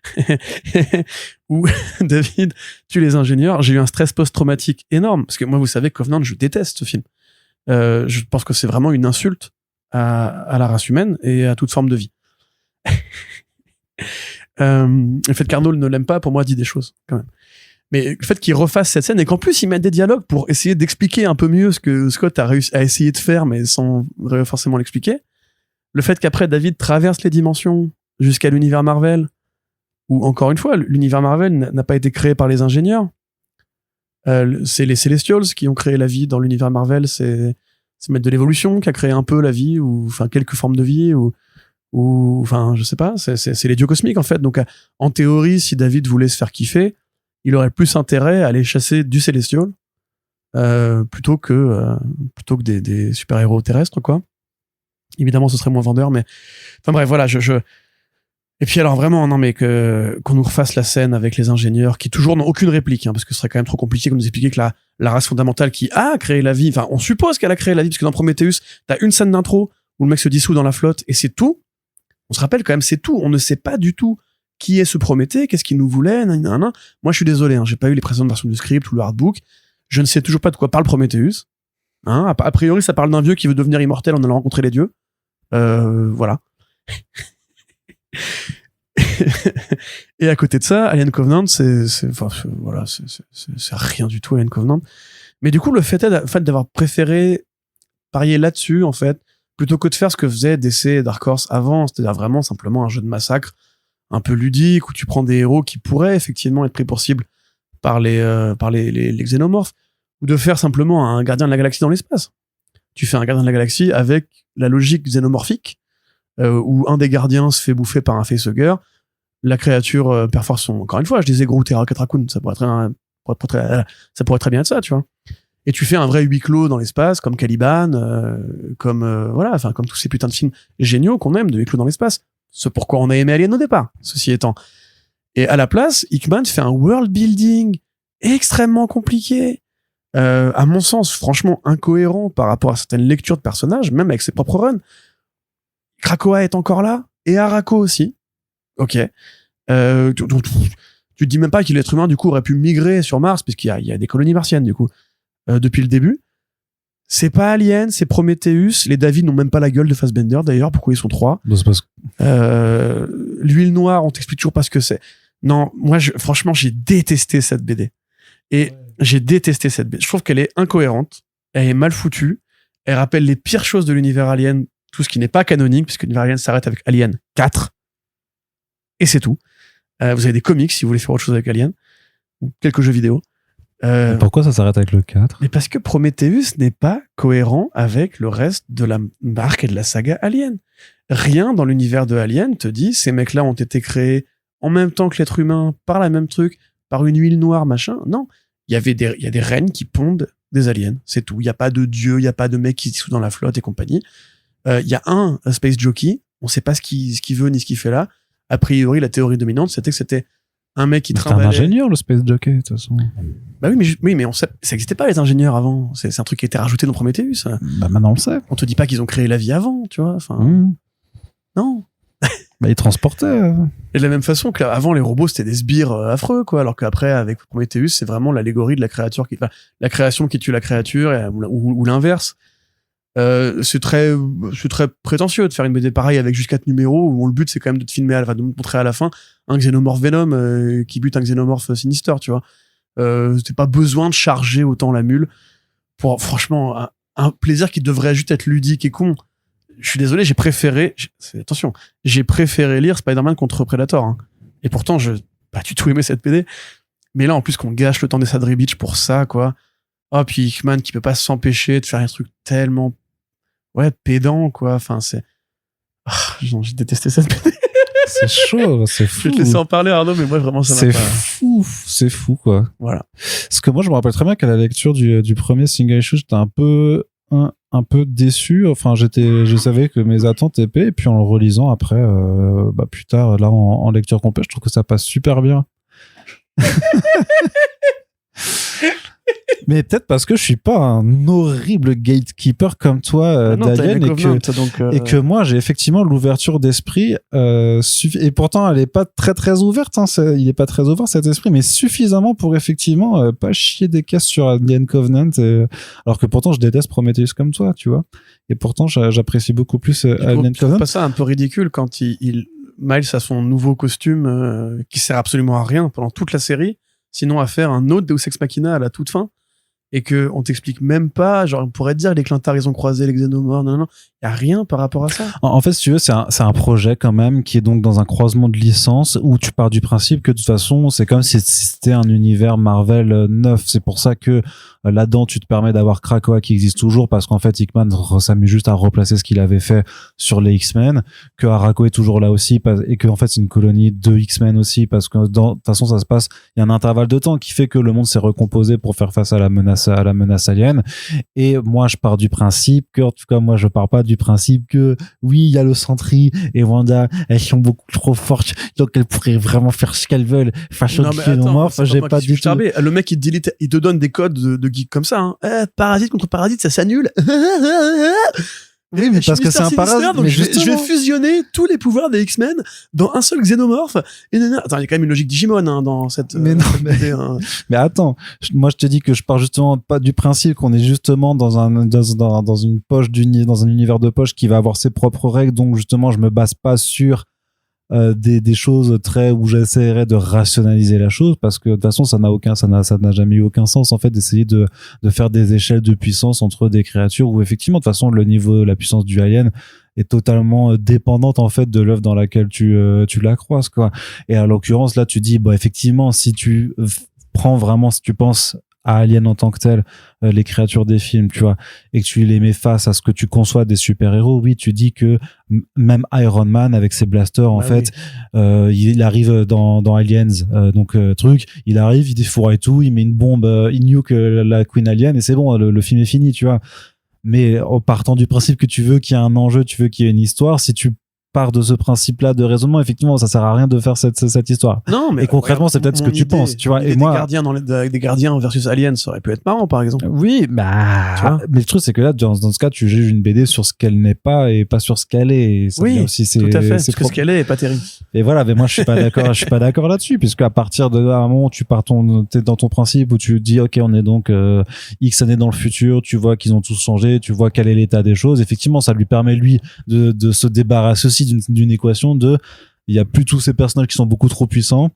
où David tue les ingénieurs. J'ai eu un stress post-traumatique énorme parce que moi, vous savez, Covenant, je déteste ce film. Je pense que c'est vraiment une insulte à la race humaine et à toute forme de vie. Le fait qu'Arnold ne l'aime pas, pour moi, dit des choses quand même. Mais le fait qu'il refasse cette scène et qu'en plus il mette des dialogues pour essayer d'expliquer un peu mieux ce que Scott a réussi à essayer de faire, mais sans forcément l'expliquer. Le fait qu'après David traverse les dimensions jusqu'à l'univers Marvel, où encore une fois, l'univers Marvel n'a pas été créé par les ingénieurs. C'est les Celestials qui ont créé la vie dans l'univers Marvel. C'est Maître de l'évolution qui a créé un peu la vie, ou enfin quelques formes de vie, ou enfin je sais pas. C'est les dieux cosmiques en fait. Donc en théorie, si David voulait se faire kiffer, il aurait plus intérêt à aller chasser du Celestial plutôt que des super-héros terrestres, quoi. Évidemment, ce serait moins vendeur, mais enfin bref, voilà, et puis alors vraiment, non mais qu'on nous refasse la scène avec les ingénieurs qui toujours n'ont aucune réplique, parce que ce serait quand même trop compliqué de nous expliquer que la race fondamentale qui a créé la vie, enfin on suppose qu'elle a créé la vie, parce que dans Prometheus, t'as une scène d'intro où le mec se dissout dans la flotte et c'est tout. On se rappelle quand même, c'est tout. On ne sait pas du tout qui est ce Prométhée, qu'est-ce qu'il nous voulait, nanana. Moi je suis désolé, j'ai pas eu les précédentes versions du script ou le hardbook. Je ne sais toujours pas de quoi parle Prometheus. A priori, ça parle d'un vieux qui veut devenir immortel en allant rencontrer les dieux. Voilà. Et à côté de ça, Alien Covenant, c'est rien du tout, Alien Covenant. Mais du coup, le fait d'avoir préféré parier là-dessus, en fait, plutôt que de faire ce que faisait DC et Dark Horse avant, c'est-à-dire vraiment simplement un jeu de massacre un peu ludique où tu prends des héros qui pourraient effectivement être pris pour cible par les xénomorphes, ou de faire simplement un gardien de la galaxie dans l'espace. Tu fais un gardien de la galaxie avec la logique xénomorphique, où un des gardiens se fait bouffer par un facehugger, la créature perfore son... Encore une fois, je disais Groot et Rocket Raccoon, ça pourrait très bien être ça, tu vois. Et tu fais un vrai huis clos dans l'espace, comme Caliban, comme tous ces putains de films géniaux qu'on aime de huis clos dans l'espace. C'est pourquoi on a aimé Alien au départ, ceci étant. Et à la place, Hickman fait un world building extrêmement compliqué, à mon sens, franchement incohérent par rapport à certaines lectures de personnages, même avec ses propres runs. Krakoa est encore là, et Arakko aussi. Ok. Tu te dis même pas que l'être humain, du coup, aurait pu migrer sur Mars, puisqu'il y a des colonies martiennes, du coup, depuis le début. C'est pas Alien, c'est Prometheus. Les David n'ont même pas la gueule de Fassbender, d'ailleurs. Pourquoi ils sont 3? L'huile noire, on t'explique toujours pas ce que c'est. Non, moi, franchement, j'ai détesté cette BD. Et j'ai détesté cette BD. Je trouve qu'elle est incohérente, elle est mal foutue, elle rappelle les pires choses de l'univers Alien, tout ce qui n'est pas canonique, puisque l'univers Alien s'arrête avec Alien 4. Et c'est tout. Vous avez des comics si vous voulez faire autre chose avec Alien, ou quelques jeux vidéo. Pourquoi ça s'arrête avec le 4? Mais parce que Prometheus n'est pas cohérent avec le reste de la marque et de la saga Alien. Rien dans l'univers de Alien te dit ces mecs-là ont été créés en même temps que l'être humain, par la même truc, par une huile noire, machin. Non. Il y a des reines qui pondent des aliens. C'est tout. Il n'y a pas de dieu, il n'y a pas de mec qui se dissout dans la flotte et compagnie. Il y a un space jockey. On ne sait pas ce qu'il veut ni ce qu'il fait là. A priori, la théorie dominante, c'était que c'était un mec qui travaillait. C'est un ingénieur, le space jockey, de toute façon. Bah oui, mais ça n'existait pas, les ingénieurs, avant. C'est un truc qui a été rajouté dans Prometheus. Bah maintenant, on le sait. On te dit pas qu'ils ont créé la vie avant, tu vois. Enfin, non. Bah, ils transportaient. Et de la même façon qu'avant, les robots, c'était des sbires affreux, quoi. Alors qu'après, avec Prometheus, c'est vraiment l'allégorie de la créature la création qui tue la créature, ou l'inverse. C'est très prétentieux de faire une BD pareille avec juste 4 numéros où le but c'est quand même de te filmer de montrer à la fin un xénomorphe Venom qui bute un xénomorphe Sinister, tu vois. T'as pas besoin de charger autant la mule pour franchement un plaisir qui devrait juste être ludique et con. Je suis désolé, j'ai préféré lire Spider-Man contre Predator, hein. Et pourtant j'ai pas du tout aimé cette BD, mais là en plus qu'on gâche le temps des Sadri Beach pour ça, quoi. Oh, puis Hickman qui peut pas s'empêcher de faire un truc tellement pédant, quoi. Enfin, c'est... j'ai détesté cette BD. C'est chaud, c'est fou. Je vais te laisser en parler, Arnaud, mais moi, vraiment, ça m'a pas... C'est fou, quoi. Voilà. Parce que moi, je me rappelle très bien qu'à la lecture du premier single issue, j'étais un peu déçu. Enfin, je savais que mes attentes étaient, et puis en le relisant après, plus tard, là, en lecture complète, je trouve que ça passe super bien. Mais peut-être parce que je suis pas un horrible gatekeeper comme toi d'Alien et que moi j'ai effectivement l'ouverture d'esprit et pourtant elle est pas très ouverte il est pas très ouvert cet esprit mais suffisamment pour effectivement pas chier des caisses sur Alien Covenant alors que pourtant je déteste Prometheus comme toi tu vois et pourtant j'apprécie beaucoup plus Alien Covenant. Pas ça un peu ridicule quand Miles a son nouveau costume qui sert absolument à rien pendant toute la série sinon à faire un autre Deus Ex Machina à la toute fin et que on t'explique même pas, genre on pourrait te dire les Clintar ils ont croisé les Xénomorphes, non, y a rien par rapport à ça. En fait, si tu veux, c'est un projet quand même qui est donc dans un croisement de licences où tu pars du principe que de toute façon, c'est comme si c'était un univers Marvel neuf. C'est pour ça que là-dedans, tu te permets d'avoir Krakoa qui existe toujours parce qu'en fait, Hickman s'amuse juste à replacer ce qu'il avait fait sur les X-Men, que Arakko est toujours là aussi et que en fait, c'est une colonie de X-Men aussi parce que de toute façon, ça se passe, il y a un intervalle de temps qui fait que le monde s'est recomposé pour faire face à la menace alien. Et moi, je pars du principe que, en tout cas, moi, je pars pas du principe que oui, il y a le Sentry et Wanda, elles sont beaucoup trop fortes, donc elles pourraient vraiment faire ce qu'elles veulent face aux Xénomorphes. J'ai pas du tout. Le mec, il te donne des codes de geek comme ça. Hein. Parasite contre parasite, ça s'annule. Oui, mais parce que c'est un parasite. Donc je vais fusionner tous les pouvoirs des X-Men dans un seul xénomorphe. Attends, il y a quand même une logique Digimon dans cette. Mais non, mais attends. Moi, je te dis que je pars justement pas du principe qu'on est justement dans une poche dans un univers de poche qui va avoir ses propres règles. Donc justement, je me base pas sur des choses où j'essaierais de rationaliser la chose parce que de toute façon ça n'a jamais eu aucun sens en fait d'essayer de faire des échelles de puissance entre des créatures où effectivement de toute façon le niveau la puissance du alien est totalement dépendante en fait de l'œuvre dans laquelle tu la croises quoi. Et à l'occurrence là tu dis effectivement si tu penses à Alien en tant que tel, les créatures des films, tu vois, et que tu les mets face à ce que tu conçois des super-héros, oui, tu dis que même Iron Man avec ses blasters, en fait, il arrive dans Aliens, il arrive, il défouraille tout, il met une bombe, il nuke la Queen Alien et c'est bon, le film est fini, tu vois. Mais en partant du principe que tu veux qu'il y ait un enjeu, tu veux qu'il y ait une histoire, si tu pars de ce principe-là de raisonnement, effectivement, ça sert à rien de faire cette histoire. Non, mais et concrètement, c'est peut-être ce que tu penses, tu vois. Et moi, des gardiens versus aliens, ça aurait pu être marrant, par exemple. Oui, mais le truc, c'est que là, dans ce cas, tu juges une BD sur ce qu'elle n'est pas et pas sur ce qu'elle est. Oui, aussi, tout à fait. Parce que ce qu'elle est pas terrible. Et voilà, mais moi, je suis pas d'accord, là-dessus, puisque à partir de là, à un moment, t'es dans ton principe où tu dis, OK, on est donc, X années dans le futur, tu vois qu'ils ont tous changé, tu vois quel est l'état des choses. Effectivement, ça lui permet, lui, de se débarrasser aussi d'une équation il y a plus tous ces personnages qui sont beaucoup trop puissants,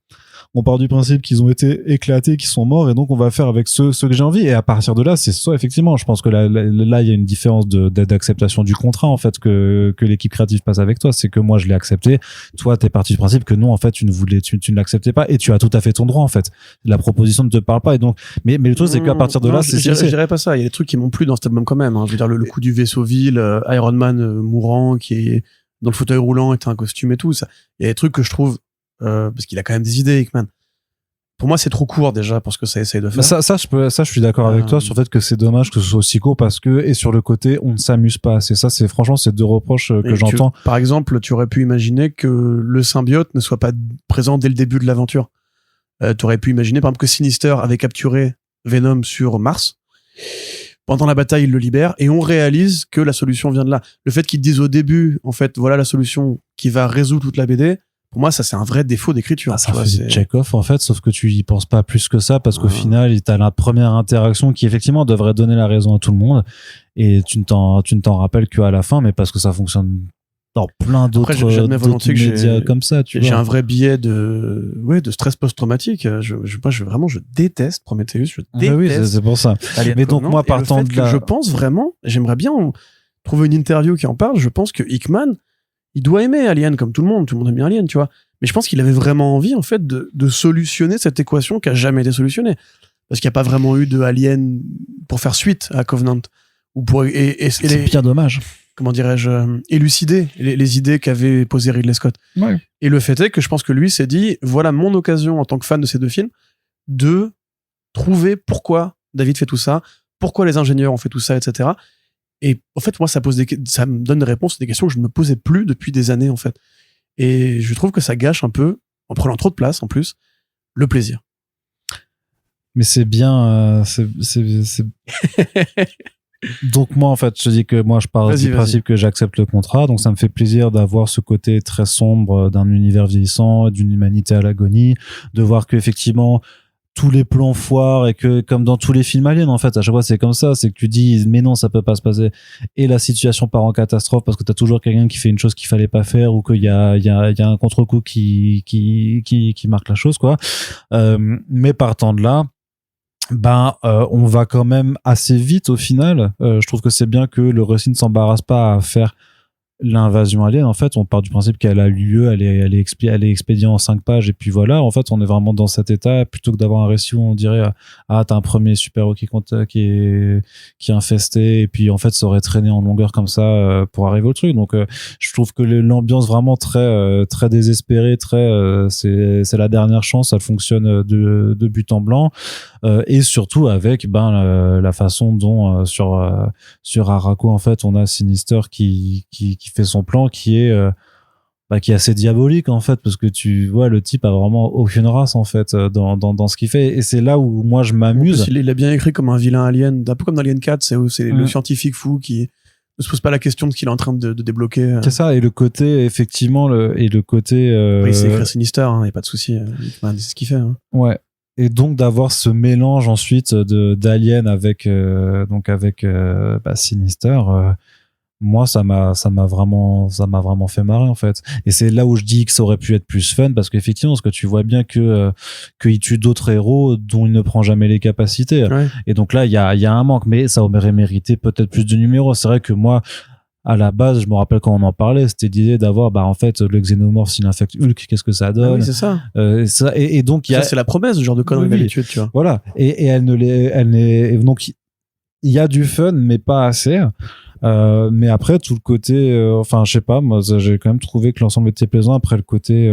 on part du principe qu'ils ont été éclatés, qu'ils sont morts et donc on va faire avec ceux que j'ai envie et à partir de là c'est soit effectivement je pense que là il y a une différence d'acceptation du contrat en fait que l'équipe créative passe avec toi, c'est que moi je l'ai accepté, toi t'es parti du principe que non en fait tu ne l'acceptais pas et tu as tout à fait ton droit en fait, la proposition ne te parle pas et donc mais le truc c'est qu'à partir de là je dirais pas ça, il y a des trucs qui m'ont plu dans cet album quand même, hein. Je veux dire le coup du vaisseau ville, Iron Man mourant qui est dans le fauteuil roulant et t'as un costume et tout ça, il y a des trucs que je trouve parce qu'il a quand même des idées Hickman. Pour moi c'est trop court déjà pour ce que ça essaye de faire. Ça je suis d'accord avec toi sur le fait que c'est dommage que ce soit aussi court parce que et sur le côté on ne s'amuse pas, c'est franchement c'est deux reproches que j'entends. Par exemple tu aurais pu imaginer que le symbiote ne soit pas présent dès le début de l'aventure. Tu aurais pu imaginer par exemple que Sinister avait capturé Venom sur Mars. Pendant la bataille, il le libère et on réalise que la solution vient de là. Le fait qu'ils disent au début, en fait, voilà la solution qui va résoudre toute la BD, pour moi, ça, c'est un vrai défaut d'écriture. Ça fait du check-off, en fait, sauf que tu y penses pas plus que ça parce qu'au final, t'as la première interaction qui, effectivement, devrait donner la raison à tout le monde et tu ne t'en rappelles qu'à la fin, mais parce que ça fonctionne dans plein d'autres médias comme ça, tu vois. J'ai un vrai biais de stress post-traumatique. Je déteste Prometheus. Je déteste. Oui, c'est pour ça. Mais donc, moi, partant de là. Je pense vraiment, j'aimerais bien trouver une interview qui en parle. Je pense que Hickman, il doit aimer Alien comme tout le monde. Tout le monde aime bien Alien, tu vois. Mais je pense qu'il avait vraiment envie, en fait, de solutionner cette équation qui a jamais été solutionnée. Parce qu'il n'y a pas vraiment eu de Alien pour faire suite à Covenant. C'est bien dommage. Comment dirais-je, élucider les idées qu'avait posées Ridley Scott. Ouais. Et le fait est que je pense que lui s'est dit, voilà mon occasion en tant que fan de ces deux films, de trouver pourquoi David fait tout ça, pourquoi les ingénieurs ont fait tout ça, etc. Et en fait, moi, ça me donne des réponses à des questions que je ne me posais plus depuis des années, en fait. Et je trouve que ça gâche un peu, en prenant trop de place, en plus, le plaisir. Mais c'est bien, donc moi en fait je te dis que moi je pars du principe que j'accepte le contrat, donc ça me fait plaisir d'avoir ce côté très sombre d'un univers vieillissant, d'une humanité à l'agonie, de voir que effectivement tous les plans foirent et que comme dans tous les films aliens en fait à chaque fois c'est comme ça, c'est que tu dis mais non ça peut pas se passer et la situation part en catastrophe parce que t'as toujours quelqu'un qui fait une chose qu'il fallait pas faire ou qu'il y a un contre-coup qui marque la chose quoi, mais partant de là on va quand même assez vite au final. Je trouve que c'est bien que le récit ne s'embarrasse pas à faire l'invasion alien. En fait, on part du principe qu'elle a lieu, elle est expédiée en 5 pages et puis voilà. En fait, on est vraiment dans cet état plutôt que d'avoir un récit où on dirait t'as un premier super-héros qui est infesté et puis en fait ça aurait traîné en longueur comme ça pour arriver au truc. Donc je trouve que l'ambiance vraiment très très désespérée, très c'est la dernière chance, elle fonctionne de but en blanc. Et surtout avec la façon dont sur Arakko en fait on a Sinister qui fait son plan qui est assez diabolique en fait parce que tu vois le type a vraiment aucune race en fait dans ce qu'il fait et c'est là où moi je m'amuse. En plus, il a bien écrit comme un vilain alien, un peu comme dans Alien 4, c'est le scientifique fou qui ne se pose pas la question de ce qu'il est en train de débloquer. C'est ça, et le côté effectivement il s'est écrit Sinister, y a pas de souci, c'est ce qu'il fait. Ouais. Et donc d'avoir ce mélange ensuite d'Alien avec Sinister, moi ça m'a vraiment fait marrer en fait. Et c'est là où je dis que ça aurait pu être plus fun parce qu'effectivement parce que tu vois bien qu'il tue d'autres héros dont il ne prend jamais les capacités. Ouais. Et donc là il y a un manque, mais ça aurait mérité peut-être plus de numéros. C'est vrai que moi à la base, je me rappelle quand on en parlait, c'était l'idée d'avoir, en fait, le xénomorphe s'il infecte Hulk, qu'est-ce que ça donne? Oui, c'est ça. Et donc, c'est la promesse, ce genre de conneries d'habitude, tu vois. Voilà. Et elle n'est, donc, il y a du fun, mais pas assez. Mais après, tout le côté, je sais pas, moi, j'ai quand même trouvé que l'ensemble était plaisant après le côté,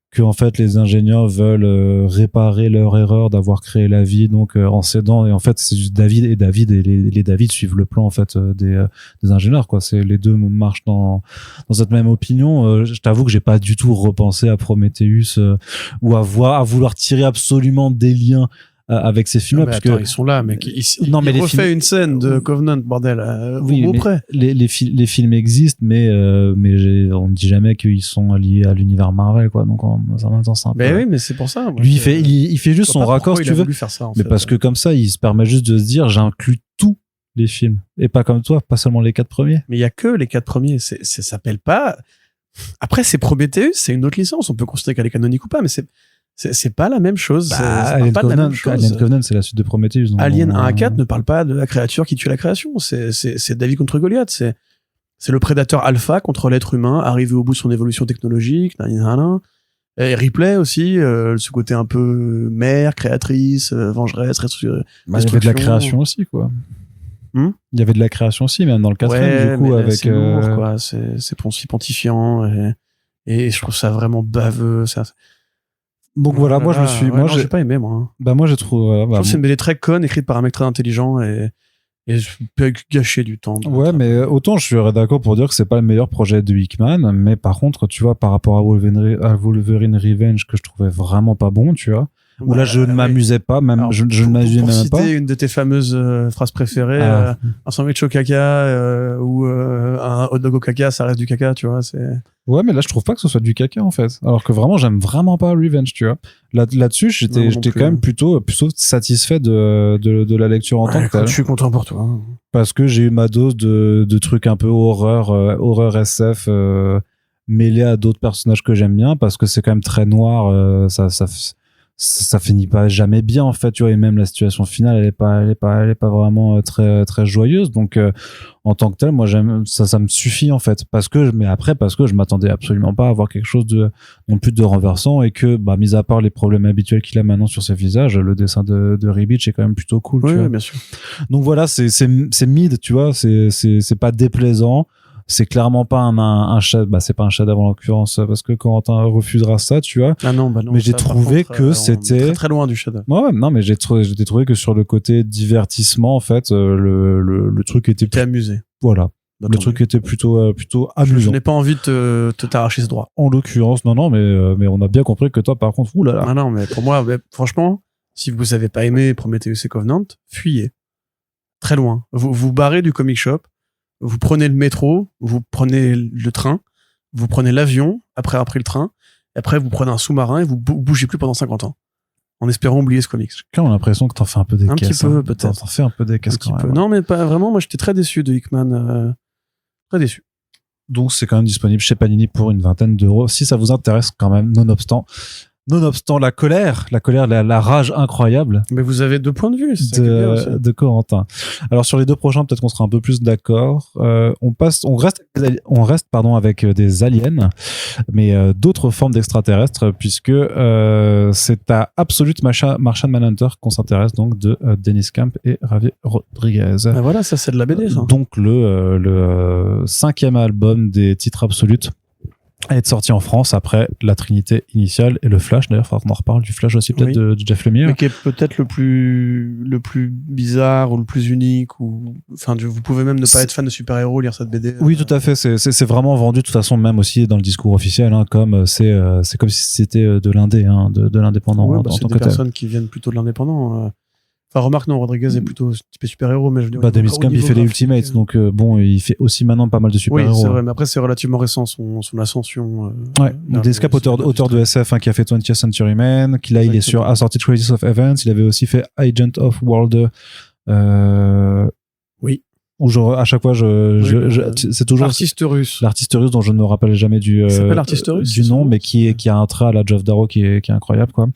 que en fait les ingénieurs veulent réparer leur erreur d'avoir créé la vie donc en s'aidant et en fait c'est juste David et les David suivent le plan en fait des ingénieurs quoi, c'est les deux marchent dans cette même opinion. Je t'avoue que j'ai pas du tout repensé à Prometheus ou à vouloir tirer absolument des liens avec ces films parce que ils sont là mec, il refait une scène de Covenant bordel au près. Les films existent mais on ne dit jamais qu'ils sont liés à l'univers Marvel quoi, donc en même temps c'est un peu... oui mais c'est pour ça lui il fait juste son raccord si tu veux, mais parce que comme ça il se permet juste de se dire j'inclus tous les films et pas comme toi, pas seulement les 4 premiers. Mais il y a que les 4 premiers, ça s'appelle pas. Après c'est Prometheus, c'est une autre licence, on peut considérer qu'elle est canonique ou pas, mais c'est pas la même chose. Alien Covenant, c'est la suite de Prometheus. Alien 1 à 4 ne parle pas de la créature qui tue la création. C'est David contre Goliath. C'est le prédateur alpha contre l'être humain, arrivé au bout de son évolution technologique. Et Ripley aussi, ce côté un peu mère, créatrice, vengeresse, il y avait de la création aussi, quoi. Il y avait de la création aussi, même dans le 4ème, du coup, avec... c'est lourd, quoi. C'est pontifiant et je trouve ça vraiment baveux, ça. Donc voilà, moi je me suis, j'ai pas aimé moi. Moi j'ai trouvé. Je trouve que c'est une BD très conne, écrite par un mec très intelligent et je peux gâcher du temps. Ouais, mais autant je suis d'accord pour dire que c'est pas le meilleur projet de Hickman, mais par contre, tu vois, par rapport à Wolverine Revenge que je trouvais vraiment pas bon, tu vois. Où là je ne m'amusais pas, même. Alors, je ne m'amusais même pas. Pour citer une de tes fameuses phrases préférées, un sandwich au caca ou un hot dog au caca, ça reste du caca, tu vois. Ouais, mais là je trouve pas que ce soit du caca en fait. Alors que vraiment j'aime vraiment pas Revenge, tu vois. Là-dessus, j'étais quand même plutôt satisfait de la lecture en tant que telle. Je suis content pour toi. Parce que j'ai eu ma dose de trucs un peu horreur SF mêlé à d'autres personnages que j'aime bien parce que c'est quand même très noir. Ça finit pas jamais bien en fait, tu vois, et même la situation finale elle est pas vraiment très très joyeuse, donc en tant que tel moi j'aime ça me suffit en fait, parce que je m'attendais absolument pas à avoir quelque chose de non plus de renversant, et que mis à part les problèmes habituels qu'il a maintenant sur ses visages, le dessin de Ribic est quand même plutôt cool. Oui, tu vois. Bien sûr. Donc voilà, c'est mid, tu vois, c'est pas déplaisant. C'est clairement pas un chef, c'est pas un chef-d'œuvre en l'occurrence, parce que Corentin refusera ça, tu vois. Ah non, mais j'ai trouvé que c'était très, très loin du chef-d'œuvre. Ouais, non, mais j'ai trouvé que sur le côté divertissement, en fait, le truc était T'es amusé. Voilà. Le truc était plutôt amusant. Je n'ai pas envie de t'arracher ce droit. En l'occurrence, non, mais on a bien compris que toi, par contre, oulala. Ah non, mais pour moi, franchement, Si vous avez pas aimé Prometheus et Covenant, fuyez. Très loin. Vous vous barrez du comic shop, vous prenez le métro, vous prenez le train, vous prenez l'avion, après le train, et après vous prenez un sous-marin et vous bougez plus pendant 50 ans. En espérant oublier ce comics. Quand on a l'impression que t'en fais un peu des caisses. Un petit peu, peut-être. T'en fais un peu des caisses quand même. Non, mais pas vraiment. Moi, j'étais très déçu de Hickman. Très déçu. Donc, c'est quand même disponible chez Panini pour une vingtaine d'euros. Si ça vous intéresse quand même, nonobstant la colère, la rage incroyable. Mais vous avez 2 points de vue. De Corentin. Alors, sur les 2 prochains, peut-être qu'on sera un peu plus d'accord. On reste avec des aliens, mais d'autres formes d'extraterrestres, puisque c'est à Absolute Martian Manhunter qu'on s'intéresse, donc de Dennis Camp et Javier Rodriguez. Ben voilà, ça c'est de la BD, ça. Donc le 5e album des titres absolutes à être sorti en France après la Trinité initiale et le Flash. D'ailleurs, il faudra qu'on en reparle du Flash aussi, peut-être, de Jeff Lemire. Mais qui est peut-être le plus bizarre ou le plus unique, ou, enfin, vous pouvez même ne pas être fan de super-héros, lire cette BD. Oui, tout à fait. C'est vraiment vendu, de toute façon, même aussi dans le discours officiel, hein, comme c'est comme si c'était de l'indé, hein, de l'indépendant. Ouais, c'est des personnes qui viennent plutôt de l'indépendant. Enfin, remarque, non, Rodriguez est plutôt type super-héros, mais je veux dire. Dennis Camp, il fait les Ultimates, donc bon, il fait aussi maintenant pas mal de super-héros. Oui, c'est vrai, mais après, c'est relativement récent, son ascension. Ouais, Dennis Camp, auteur de SF, hein, qui a fait 20th Century Man, qui là, il est sur Assorted Crisis of Events, il avait aussi fait Agent of World, oui. Où à chaque fois, c'est toujours l'artiste russe dont je ne me rappelle jamais du nom, mais qui a un trait à la Geoff Darrow qui est incroyable, quoi.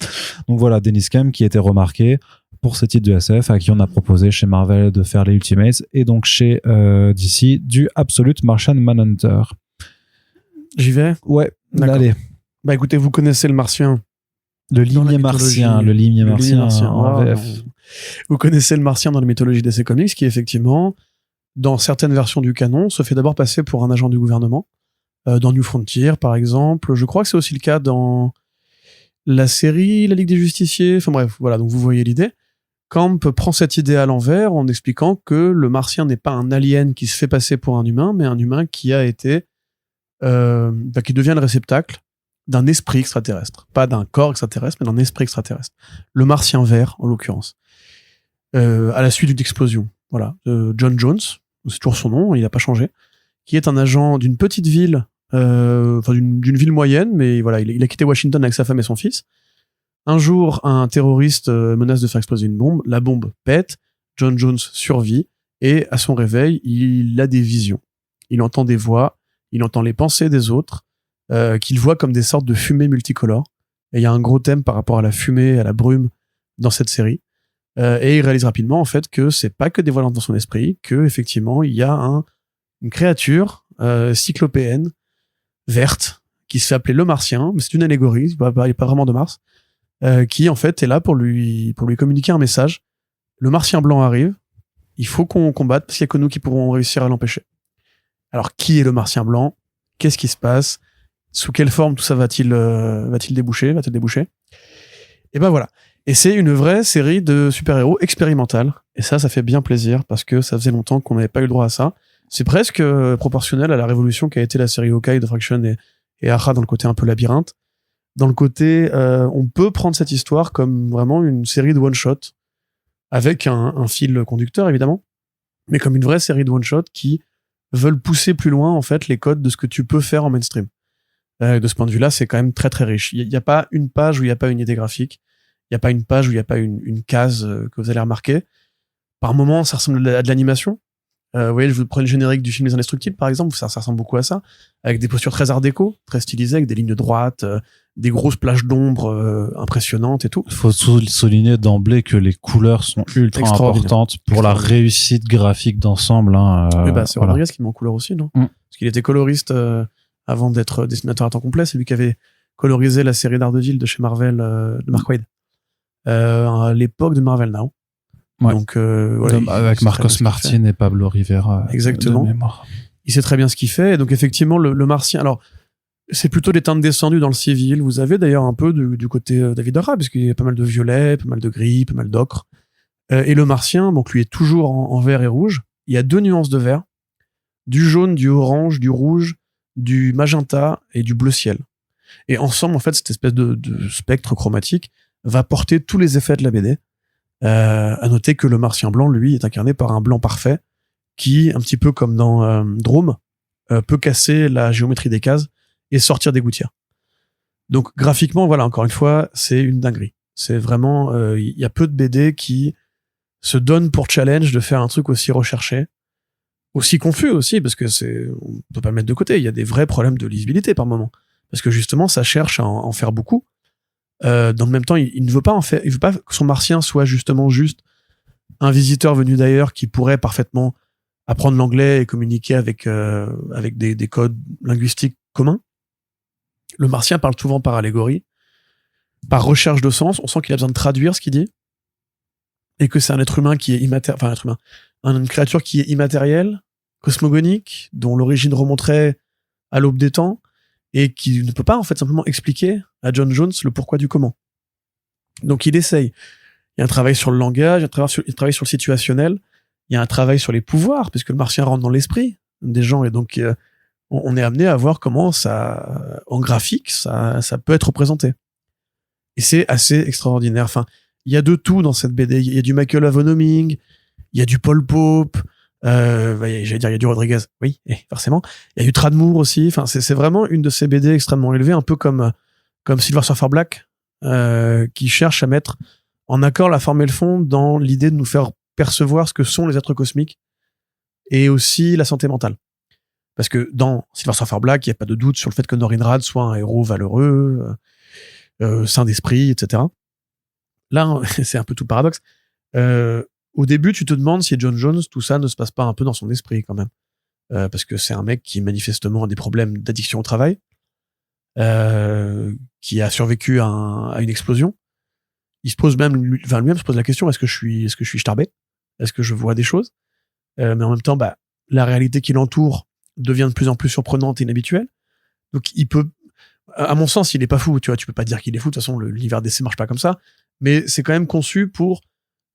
Donc voilà, Dennis Camp, qui était remarqué pour ce titre de SF, à qui on a proposé chez Marvel de faire les Ultimates, et donc chez DC du Absolute Martian Manhunter. J'y vais? Ouais, d'accord. Allez. Bah écoutez, vous connaissez le Martien. Le limier martien en VF. Vous connaissez le Martien dans la mythologie DC Comics, qui effectivement, dans certaines versions du canon, se fait d'abord passer pour un agent du gouvernement. Dans New Frontier, par exemple. Je crois que c'est aussi le cas dans la série La Ligue des Justiciers. Enfin bref, voilà, donc vous voyez l'idée. Camp prend cette idée à l'envers en expliquant que le Martien n'est pas un alien qui se fait passer pour un humain, mais un humain qui a été... qui devient le réceptacle d'un esprit extraterrestre. Pas d'un corps extraterrestre, mais d'un esprit extraterrestre. Le Martien vert, en l'occurrence. À la suite d'une explosion. Voilà. John Jones, c'est toujours son nom, il n'a pas changé, qui est un agent d'une petite ville, d'une ville moyenne, mais voilà, il a quitté Washington avec sa femme et son fils. Un jour, un terroriste menace de faire exploser une bombe, la bombe pète, John Jones survit, et à son réveil, il a des visions. Il entend des voix, il entend les pensées des autres, qu'il voit comme des sortes de fumées multicolores. Et il y a un gros thème par rapport à la fumée, à la brume dans cette série. Et il réalise rapidement en fait que c'est pas que des voix dans son esprit, que effectivement il y a une créature cyclopéenne verte qui se fait appeler le Martien, mais c'est une allégorie, il n'est pas vraiment de Mars, qui en fait est là pour lui communiquer un message. Le Martien blanc arrive, il faut qu'on combatte parce qu'il n'y a que nous qui pourrons réussir à l'empêcher. Alors qui est le Martien blanc? Qu'est-ce qui se passe? Sous quelle forme tout ça va-t-il déboucher? Et ben voilà. Et c'est une vraie série de super-héros expérimentale. Et ça fait bien plaisir parce que ça faisait longtemps qu'on n'avait pas eu le droit à ça. C'est presque proportionnel à la révolution qu'a été la série Hawkeye de Fraction et Aja dans le côté un peu labyrinthe. Dans le côté, on peut prendre cette histoire comme vraiment une série de one-shot avec un fil conducteur évidemment, mais comme une vraie série de one-shot qui veulent pousser plus loin en fait les codes de ce que tu peux faire en mainstream. De ce point de vue-là, c'est quand même très très riche. Il n'y a pas une page où il n'y a pas une idée graphique. Il n'y a pas une page où il n'y a pas une case que vous allez remarquer. Par moments, ça ressemble à de l'animation. Vous voyez, je vous prends le générique du film Les Indestructibles, par exemple, ça ressemble beaucoup à ça, avec des postures très art déco, très stylisées, avec des lignes droites, des grosses plages d'ombre impressionnantes et tout. Il faut souligner d'emblée que les couleurs sont ultra importantes pour la réussite graphique d'ensemble. Hein, c'est Rodriguez qui met en couleur aussi, non? Parce qu'il était coloriste avant d'être dessinateur à temps complet. C'est lui qui avait colorisé la série Daredevil de chez Marvel, de Mark Waid. À l'époque de Marvel Now. Ouais. Donc, voilà, avec Marcos Martin et Pablo Rivera. Exactement. Il sait très bien ce qu'il fait. Et donc, effectivement, le Martien, alors, c'est plutôt des teintes descendues dans le civil. Vous avez d'ailleurs un peu du côté David Aja, parce qu'il y a pas mal de violet, pas mal de gris, pas mal d'ocre. Et le Martien, donc, lui est toujours en vert et rouge. Il y a 2 nuances de vert. Du jaune, du orange, du rouge, du magenta et du bleu ciel. Et ensemble, en fait, cette espèce de spectre chromatique va porter tous les effets de la BD. À noter que le Martien blanc, lui, est incarné par un blanc parfait qui, un petit peu comme dans Drôme, peut casser la géométrie des cases et sortir des gouttières. Donc graphiquement, voilà, encore une fois, c'est une dinguerie. C'est vraiment, il y a peu de BD qui se donnent pour challenge de faire un truc aussi recherché, aussi confus aussi, parce que on peut pas le mettre de côté. Il y a des vrais problèmes de lisibilité par moment, parce que justement, ça cherche à en faire beaucoup. Dans le même temps, il ne veut pas en faire, il veut pas que son martien soit justement juste un visiteur venu d'ailleurs qui pourrait parfaitement apprendre l'anglais et communiquer avec des codes linguistiques communs. Le martien parle souvent par allégorie, par recherche de sens. On sent qu'il a besoin de traduire ce qu'il dit et que c'est un être humain qui est une créature qui est immatérielle, cosmogonique, dont l'origine remonterait à l'aube des temps et qui ne peut pas en fait simplement expliquer à John Jones le pourquoi du comment. Donc il essaye. Il y a un travail sur le langage, il y a un travail sur le situationnel, il y a un travail sur les pouvoirs, puisque le martien rentre dans l'esprit des gens, et donc on est amené à voir comment ça, en graphique, ça peut être représenté. Et c'est assez extraordinaire. Enfin, il y a de tout dans cette BD. Il y a du Michael Avonoming, il y a du Paul Pope, j'allais dire, il y a du Rodriguez. Oui, forcément. Il y a du Tradmoor aussi. Enfin, c'est vraiment une de ces BD extrêmement élevées, un peu comme Silver Surfer Black, qui cherche à mettre en accord la forme et le fond dans l'idée de nous faire percevoir ce que sont les êtres cosmiques et aussi la santé mentale. Parce que dans Silver Surfer Black, il n'y a pas de doute sur le fait que Norrin Radd soit un héros valeureux, sain d'esprit, etc. Là, c'est un peu tout le paradoxe. Au début, tu te demandes si John Jones, tout ça ne se passe pas un peu dans son esprit quand même. Parce que c'est un mec qui manifestement a des problèmes d'addiction au travail, qui a survécu à une explosion. Il se pose même, lui-même se pose la question, est-ce que je suis starbé? Est-ce que je vois des choses? Mais en même temps, la réalité qui l'entoure devient de plus en plus surprenante et inhabituelle. Donc il peut, à mon sens, il est pas fou, tu vois, tu peux pas dire qu'il est fou, de toute façon l'univers DC marche pas comme ça, mais c'est quand même conçu pour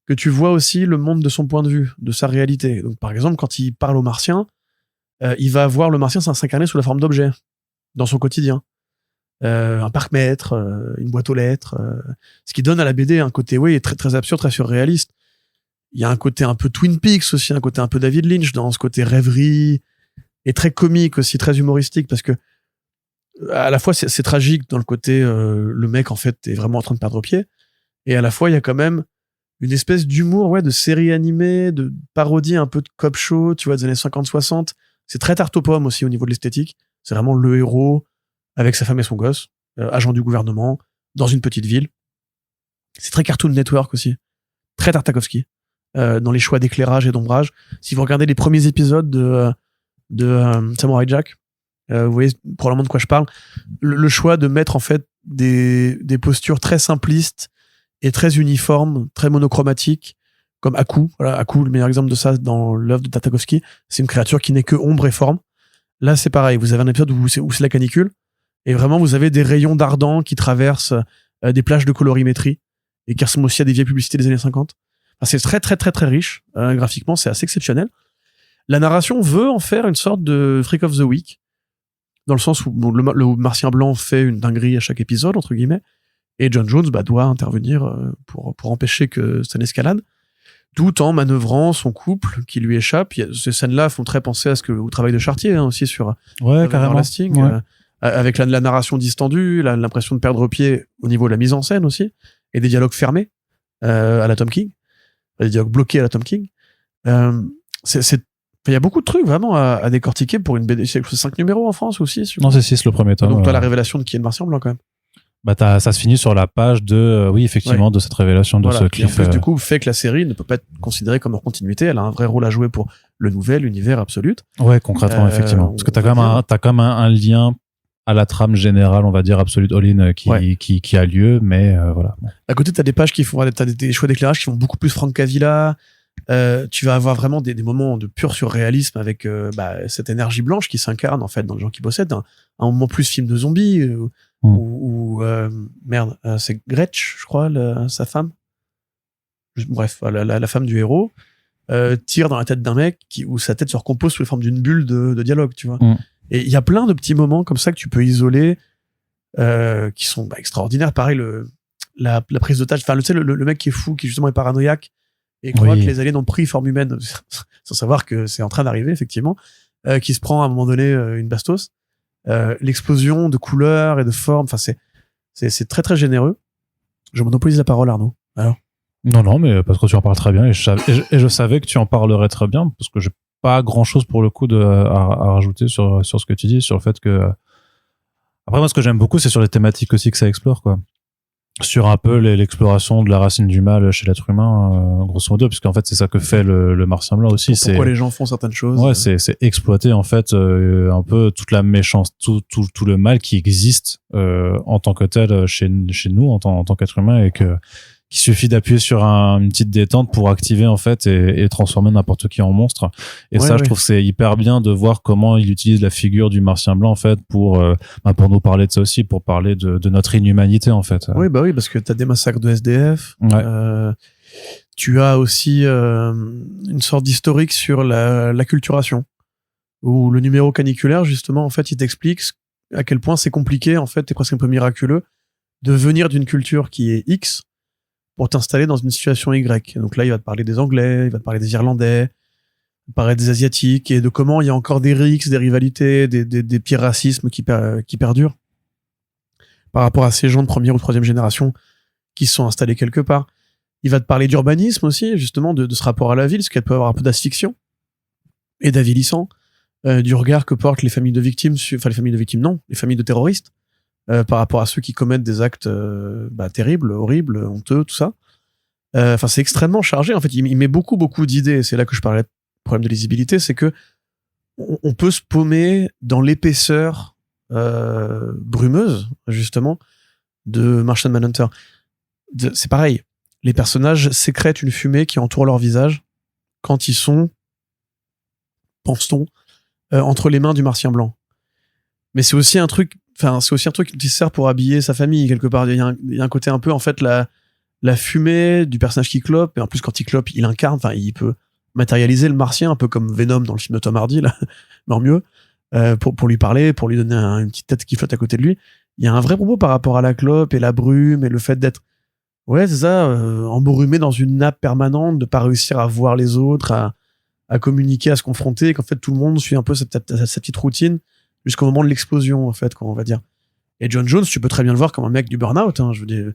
que tu vois aussi le monde de son point de vue, de sa réalité. Donc par exemple, quand il parle aux martiens, il va voir le martien s'incarner sous la forme d'objets dans son quotidien. Un parc-mètre, une boîte aux lettres, ce qui donne à la BD un côté très, très absurde, très surréaliste. Il y a un côté un peu Twin Peaks aussi, un côté un peu David Lynch dans ce côté rêverie, et très comique aussi, très humoristique, parce que à la fois c'est tragique dans le côté le mec en fait est vraiment en train de perdre pied, et à la fois il y a quand même une espèce d'humour de série animée, de parodie un peu de cop show, tu vois, des années 50-60. C'est très tarte aux pommes aussi au niveau de l'esthétique. C'est vraiment le héros avec sa femme et son gosse, agent du gouvernement, dans une petite ville. C'est très Cartoon Network aussi, très Tartakovsky, dans les choix d'éclairage et d'ombrage. Si vous regardez les premiers épisodes de Samurai Jack, vous voyez probablement de quoi je parle. Le choix de mettre en fait des postures très simplistes et très uniformes, très monochromatiques, comme Aku. Voilà, Aku, le meilleur exemple de ça dans l'œuvre de Tartakovsky, c'est une créature qui n'est que ombre et forme. Là, c'est pareil. Vous avez un épisode où c'est la canicule, et vraiment vous avez des rayons d'ardent qui traversent des plages de colorimétrie et qui ressemblent aussi à des vieilles publicités des années 50. Enfin, c'est très très très très riche graphiquement, c'est assez exceptionnel. La narration veut en faire une sorte de Freak of the Week, dans le sens où le martien blanc fait une dinguerie à chaque épisode, entre guillemets, et John Jones doit intervenir pour empêcher que ça n'escalade, tout en manœuvrant son couple qui lui échappe. Ces scènes-là font très penser au travail de Chartier aussi sur carrément. Lasting, avec la narration distendue, l'impression de perdre pied au niveau de la mise en scène aussi, et des dialogues fermés à la Tom King, des dialogues bloqués à la Tom King. Il y a beaucoup de trucs vraiment à décortiquer pour une BD. C'est 5 numéros en France aussi. Non, c'est 6 le premier tome. Donc, tu as la révélation de qui est le martien blanc quand même. Ça se finit sur la page de, effectivement, de cette révélation de ce cliff. Qui en plus, du coup, fait que la série ne peut pas être considérée comme en continuité. Elle a un vrai rôle à jouer pour le nouvel univers absolu. Ouais, concrètement, effectivement. Parce que t'as quand même un lien à la trame générale, on va dire, Absolute All-In qui a lieu, mais voilà. Bon. À côté, t'as des pages t'as des choix d'éclairage qui font beaucoup plus Frank Cavilla. Tu vas avoir vraiment des moments de pur surréalisme avec cette énergie blanche qui s'incarne en fait dans les gens qui possèdent un moment plus film de zombies c'est Gretsch, je crois, sa femme, bref, la femme du héros tire dans la tête d'un mec où sa tête se recompose sous la forme d'une bulle de dialogue, tu vois. Et il y a plein de petits moments comme ça que tu peux isoler qui sont extraordinaires. Pareil, la prise d'otage. Enfin, tu sais, le mec qui est fou, qui justement est paranoïaque et croit que les aliens ont pris forme humaine, sans savoir que c'est en train d'arriver, effectivement, qui se prend à un moment donné une bastos. L'explosion de couleurs et de formes, enfin, c'est très très généreux. Je monopolise la parole, Arnaud. Alors. Non, mais parce que tu en parles très bien et je savais que tu en parlerais très bien parce que j'ai pas grand chose pour le coup à rajouter sur ce que tu dis, sur le fait que. Après, moi, ce que j'aime beaucoup, c'est sur les thématiques aussi que ça explore, quoi. Sur un peu l'exploration de la racine du mal chez l'être humain, grosso modo, puisqu'en fait, c'est ça que fait le Martien Blanc aussi. Pourquoi les gens font certaines choses. Ouais, c'est exploiter, en fait, un peu toute la méchance, tout le mal qui existe, en tant que tel chez nous, en tant qu'être humain, et qu'il suffit d'appuyer sur une petite détente pour activer en fait et transformer n'importe qui en monstre. Et je trouve que c'est hyper bien de voir comment il utilise la figure du Martien Blanc en fait pour nous parler de ça aussi, pour parler de notre inhumanité en fait. Oui, parce que t'as des massacres de SDF. Ouais. Tu as aussi une sorte d'historique sur l'acculturation, où le numéro caniculaire justement en fait il t'explique à quel point c'est compliqué en fait et presque un peu miraculeux de venir d'une culture qui est X pour t'installer dans une situation Y. Donc là, il va te parler des Anglais, il va te parler des Irlandais, il va te parler des Asiatiques, et de comment il y a encore des rixes, des rivalités, des pires racismes qui perdurent par rapport à ces gens de première ou troisième génération qui se sont installés quelque part. Il va te parler d'urbanisme aussi, justement, de ce rapport à la ville, ce qu'elle peut avoir un peu d'asphyxiant et d'avilissant, du regard que portent les familles de victimes, enfin les familles de victimes non, les familles de terroristes, par rapport à ceux qui commettent des actes terribles, horribles, honteux, tout ça. Enfin, c'est extrêmement chargé. En fait, il met beaucoup d'idées. C'est là que je parlais de problème de lisibilité, c'est que on peut se paumer dans l'épaisseur brumeuse, justement, de Martian Manhunter. C'est pareil. Les personnages sécrètent une fumée qui entoure leur visage quand ils sont, pense-t-on, entre les mains du Martien Blanc. Mais c'est aussi un truc qui sert pour habiller sa famille quelque part. Il y a un côté un peu en fait la fumée du personnage qui clope, et en plus quand il clope il incarne, enfin il peut matérialiser le Martien un peu comme Venom dans le film de Tom Hardy là, mais en mieux, pour lui parler, pour lui donner une petite tête qui flotte à côté de lui. Il y a un vrai propos par rapport à la clope et la brume et le fait d'être embrumé dans une nappe permanente, de pas réussir à voir les autres, à communiquer, à se confronter, et qu'en fait tout le monde suit un peu sa petite routine jusqu'au moment de l'explosion, en fait, on va dire. Et John Jones, tu peux très bien le voir comme un mec du burn-out, hein, je veux dire,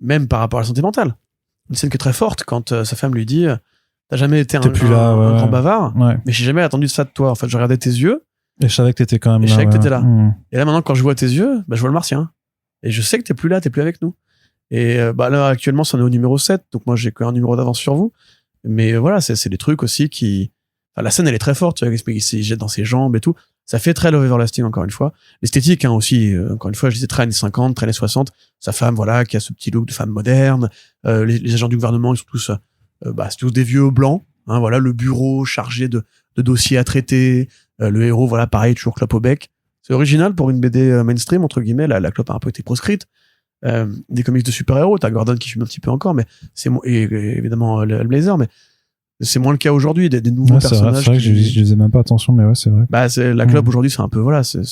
même par rapport à la santé mentale. Une scène qui est très forte, quand sa femme lui dit « T'as jamais été un grand bavard, mais j'ai jamais attendu ça de toi. En fait, je regardais tes yeux. Et je savais que t'étais quand même là. Et je savais que t'étais là. Mmh. Et là, maintenant, quand je vois tes yeux, je vois le Martien. Et je sais que t'es plus là, t'es plus avec nous. Et là, actuellement, c'en est au numéro 7, donc moi, j'ai qu'un numéro d'avance sur vous. Mais voilà, c'est des trucs aussi qui... Enfin, la scène, elle est très forte, tu vois, il se jette dans ses jambes et tout. Ça fait très Love Everlasting, encore une fois. L'esthétique, hein, aussi, encore une fois, je disais très années 50, très années 60. Sa femme, voilà, qui a ce petit look de femme moderne. Les agents du gouvernement, ils sont tous, c'est tous des vieux blancs. Hein, voilà, le bureau chargé de dossiers à traiter. Le héros, voilà, pareil, toujours clope au bec. C'est original pour une BD mainstream, entre guillemets. La clope a un peu été proscrite. Des comics de super-héros, t'as Gordon qui fume un petit peu encore, mais et évidemment, le Blazer, mais c'est moins le cas aujourd'hui, des nouveaux personnages. C'est vrai que je faisais même pas attention, mais ouais, c'est vrai. La clope aujourd'hui, c'est un peu, voilà, c'est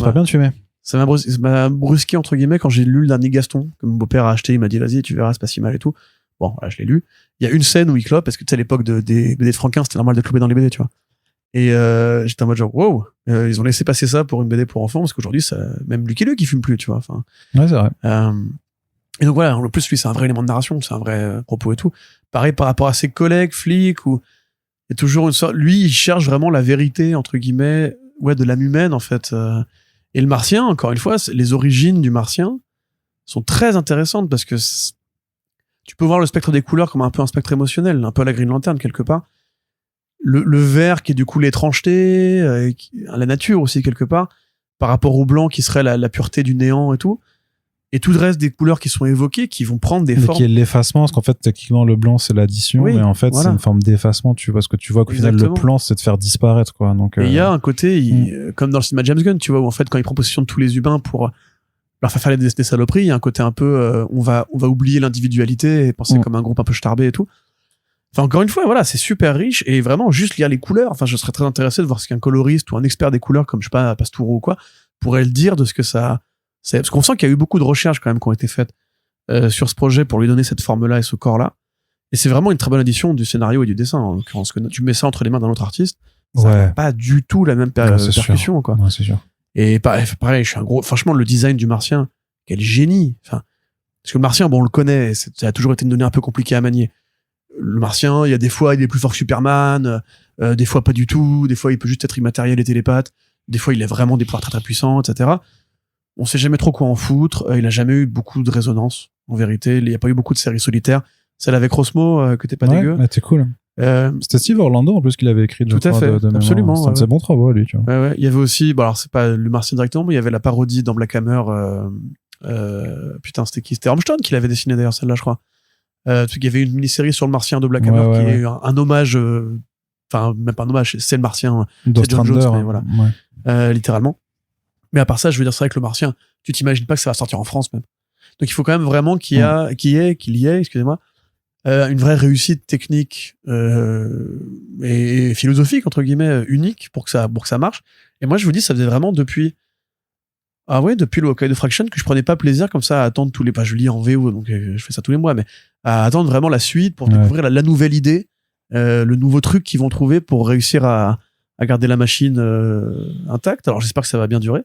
pas bien de fumer. Ça m'a brusqué, entre guillemets, quand j'ai lu le dernier Gaston, que mon beau-père a acheté, il m'a dit, vas-y, tu verras, c'est pas si mal et tout. Bon, voilà, je l'ai lu. Il y a une scène où il clope, parce que tu sais, à l'époque des BD de Franquin, c'était normal de cloper dans les BD, tu vois. Et j'étais en mode genre, wow, ils ont laissé passer ça pour une BD pour enfants, parce qu'aujourd'hui, même Lucky Luke, il fume plus, tu vois. Enfin, ouais, c'est vrai. Et donc voilà, en plus, lui, c'est un vrai élément de narration, c'est un vrai propos et tout. Pareil par rapport à ses collègues, flics, où il y a toujours une sorte, lui, il cherche vraiment la vérité, entre guillemets, de l'âme humaine, en fait. Et le Martien, encore une fois, les origines du Martien sont très intéressantes, parce que tu peux voir le spectre des couleurs comme un peu un spectre émotionnel, un peu à la Green Lantern, quelque part. Le vert qui est du coup l'étrangeté, la nature aussi quelque part, par rapport au blanc qui serait la pureté du néant et tout. Et tout le reste des couleurs qui sont évoquées, qui vont prendre des formes. Qui est l'effacement, parce qu'en fait, techniquement, le blanc, c'est l'addition, mais en fait, c'est une forme d'effacement, parce que tu vois qu'au final, le plan, c'est de faire disparaître, quoi. Donc, et il y a un côté, comme dans le cinéma James Gunn, tu vois, où en fait, quand il prend possession de tous les humains pour leur faire des saloperies, il y a un côté un peu, on va oublier l'individualité et penser comme un groupe un peu starbé et tout. Enfin, encore une fois, voilà, c'est super riche, et vraiment, juste lire les couleurs, enfin, je serais très intéressé de voir ce qu'un coloriste ou un expert des couleurs, comme, je sais pas, Pastoureau ou quoi, pourrait le dire de ce que ça, parce qu'on sent qu'il y a eu beaucoup de recherches, quand même, qui ont été faites. sur ce projet pour lui donner cette forme-là et ce corps-là. Et c'est vraiment une très bonne addition du scénario et du dessin, en l'occurrence, que tu mets ça entre les mains d'un autre artiste, ça n'a pas du tout la même percussion, quoi. Ouais, c'est sûr. Et pareil, je suis franchement, le design du Martien, quel génie. Enfin, parce que le Martien, bon, on le connaît, ça a toujours été une donnée un peu compliquée à manier. Le Martien, il y a des fois, il est plus fort que Superman, des fois pas du tout, des fois il peut juste être immatériel et télépathe, des fois il a vraiment des pouvoirs très très puissants, etc. On sait jamais trop quoi en foutre, il a jamais eu beaucoup de résonance, en vérité, il n'y a pas eu beaucoup de séries solitaires. Celle avec Rosmo, que t'es pas dégueu. Ouais, t'es cool. C'était Steve Orlando en plus qui l'avait écrit. Tout à fait, absolument. C'est un de ses bons travaux, lui, tu vois. Ouais. Il y avait aussi, bon alors c'est pas le Martien directement, mais il y avait la parodie dans Black Hammer, putain, c'était qui? C'était Armstrong qui l'avait dessiné d'ailleurs, celle-là, je crois. Il y avait une mini-série sur le Martien de Black Hammer qui est un hommage, enfin, même pas un hommage, c'est le Martien, c'est John Jones, mais voilà. Littéralement. Mais à part ça, je veux dire, c'est vrai que le Martien, tu t'imagines pas que ça va sortir en France, même. Donc il faut quand même vraiment qu'il y ait, excusez-moi, une vraie réussite technique et philosophique entre guillemets unique pour que ça marche. Et moi je vous dis, ça faisait vraiment depuis le Hokkaido Fraction que je prenais pas plaisir comme ça à attendre tous les pas. Je lis en VO, donc je fais ça tous les mois, mais à attendre vraiment la suite pour découvrir la nouvelle idée, le nouveau truc qu'ils vont trouver pour réussir à garder la machine intacte. Alors j'espère que ça va bien durer.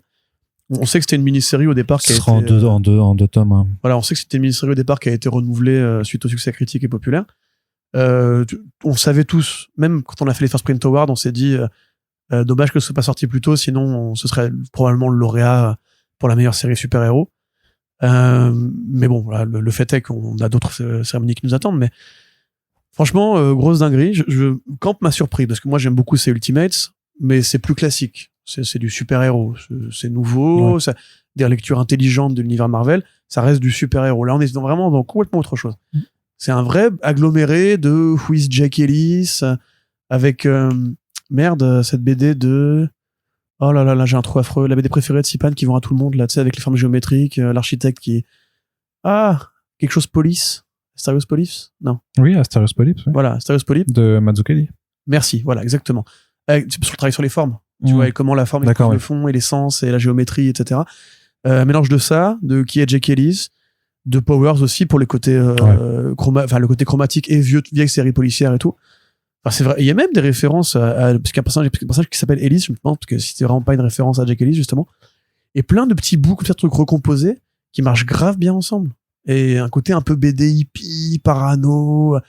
On sait que c'était une mini-série au départ qui a été... en deux tomes. Hein. Voilà, on sait que c'était une mini-série au départ qui a été renouvelée suite au succès critique et populaire. On savait tous, même quand on a fait les First Print Awards, on s'est dit dommage que ce soit pas sorti plus tôt, sinon ce serait probablement le lauréat pour la meilleure série super-héros. Mais bon, voilà, le fait est qu'on a d'autres cérémonies qui nous attendent, mais franchement, grosse dinguerie. Camp m'a surpris, parce que moi j'aime beaucoup ces Ultimates, mais c'est plus classique. C'est du super-héros. C'est nouveau. Ouais. Des lectures intelligentes de l'univers Marvel. Ça reste du super-héros. Là, on est vraiment dans complètement autre chose. C'est un vrai aggloméré de Who is Jack Ellis avec, cette BD de... Oh là là, j'ai un trou affreux. La BD préférée de Sipan qui vend à tout le monde, là, tu sais, avec les formes géométriques, l'architecte qui... quelque chose Police. Asterios Polyps? Non. Oui, Asterios Polyps. Oui. Voilà, Asterios Polyps. De Mazzucchelli. Merci, voilà, exactement. Sur le travail sur les formes. Tu vois, et comment la forme est le fond et les sens et la géométrie, etc. Mélange de ça, de qui est Jack Ellis, de Powers aussi pour les côtés le côté chromatique et vieille série policière et tout. Enfin, c'est vrai. Il y a même des références parce qu'il y a un personnage qui s'appelle Ellis, je me demande, parce que si c'était vraiment pas une référence à Jack Ellis, justement. Et plein de petits bouts, comme ça, de trucs recomposés qui marchent grave bien ensemble. Et un côté un peu BD hippie, parano,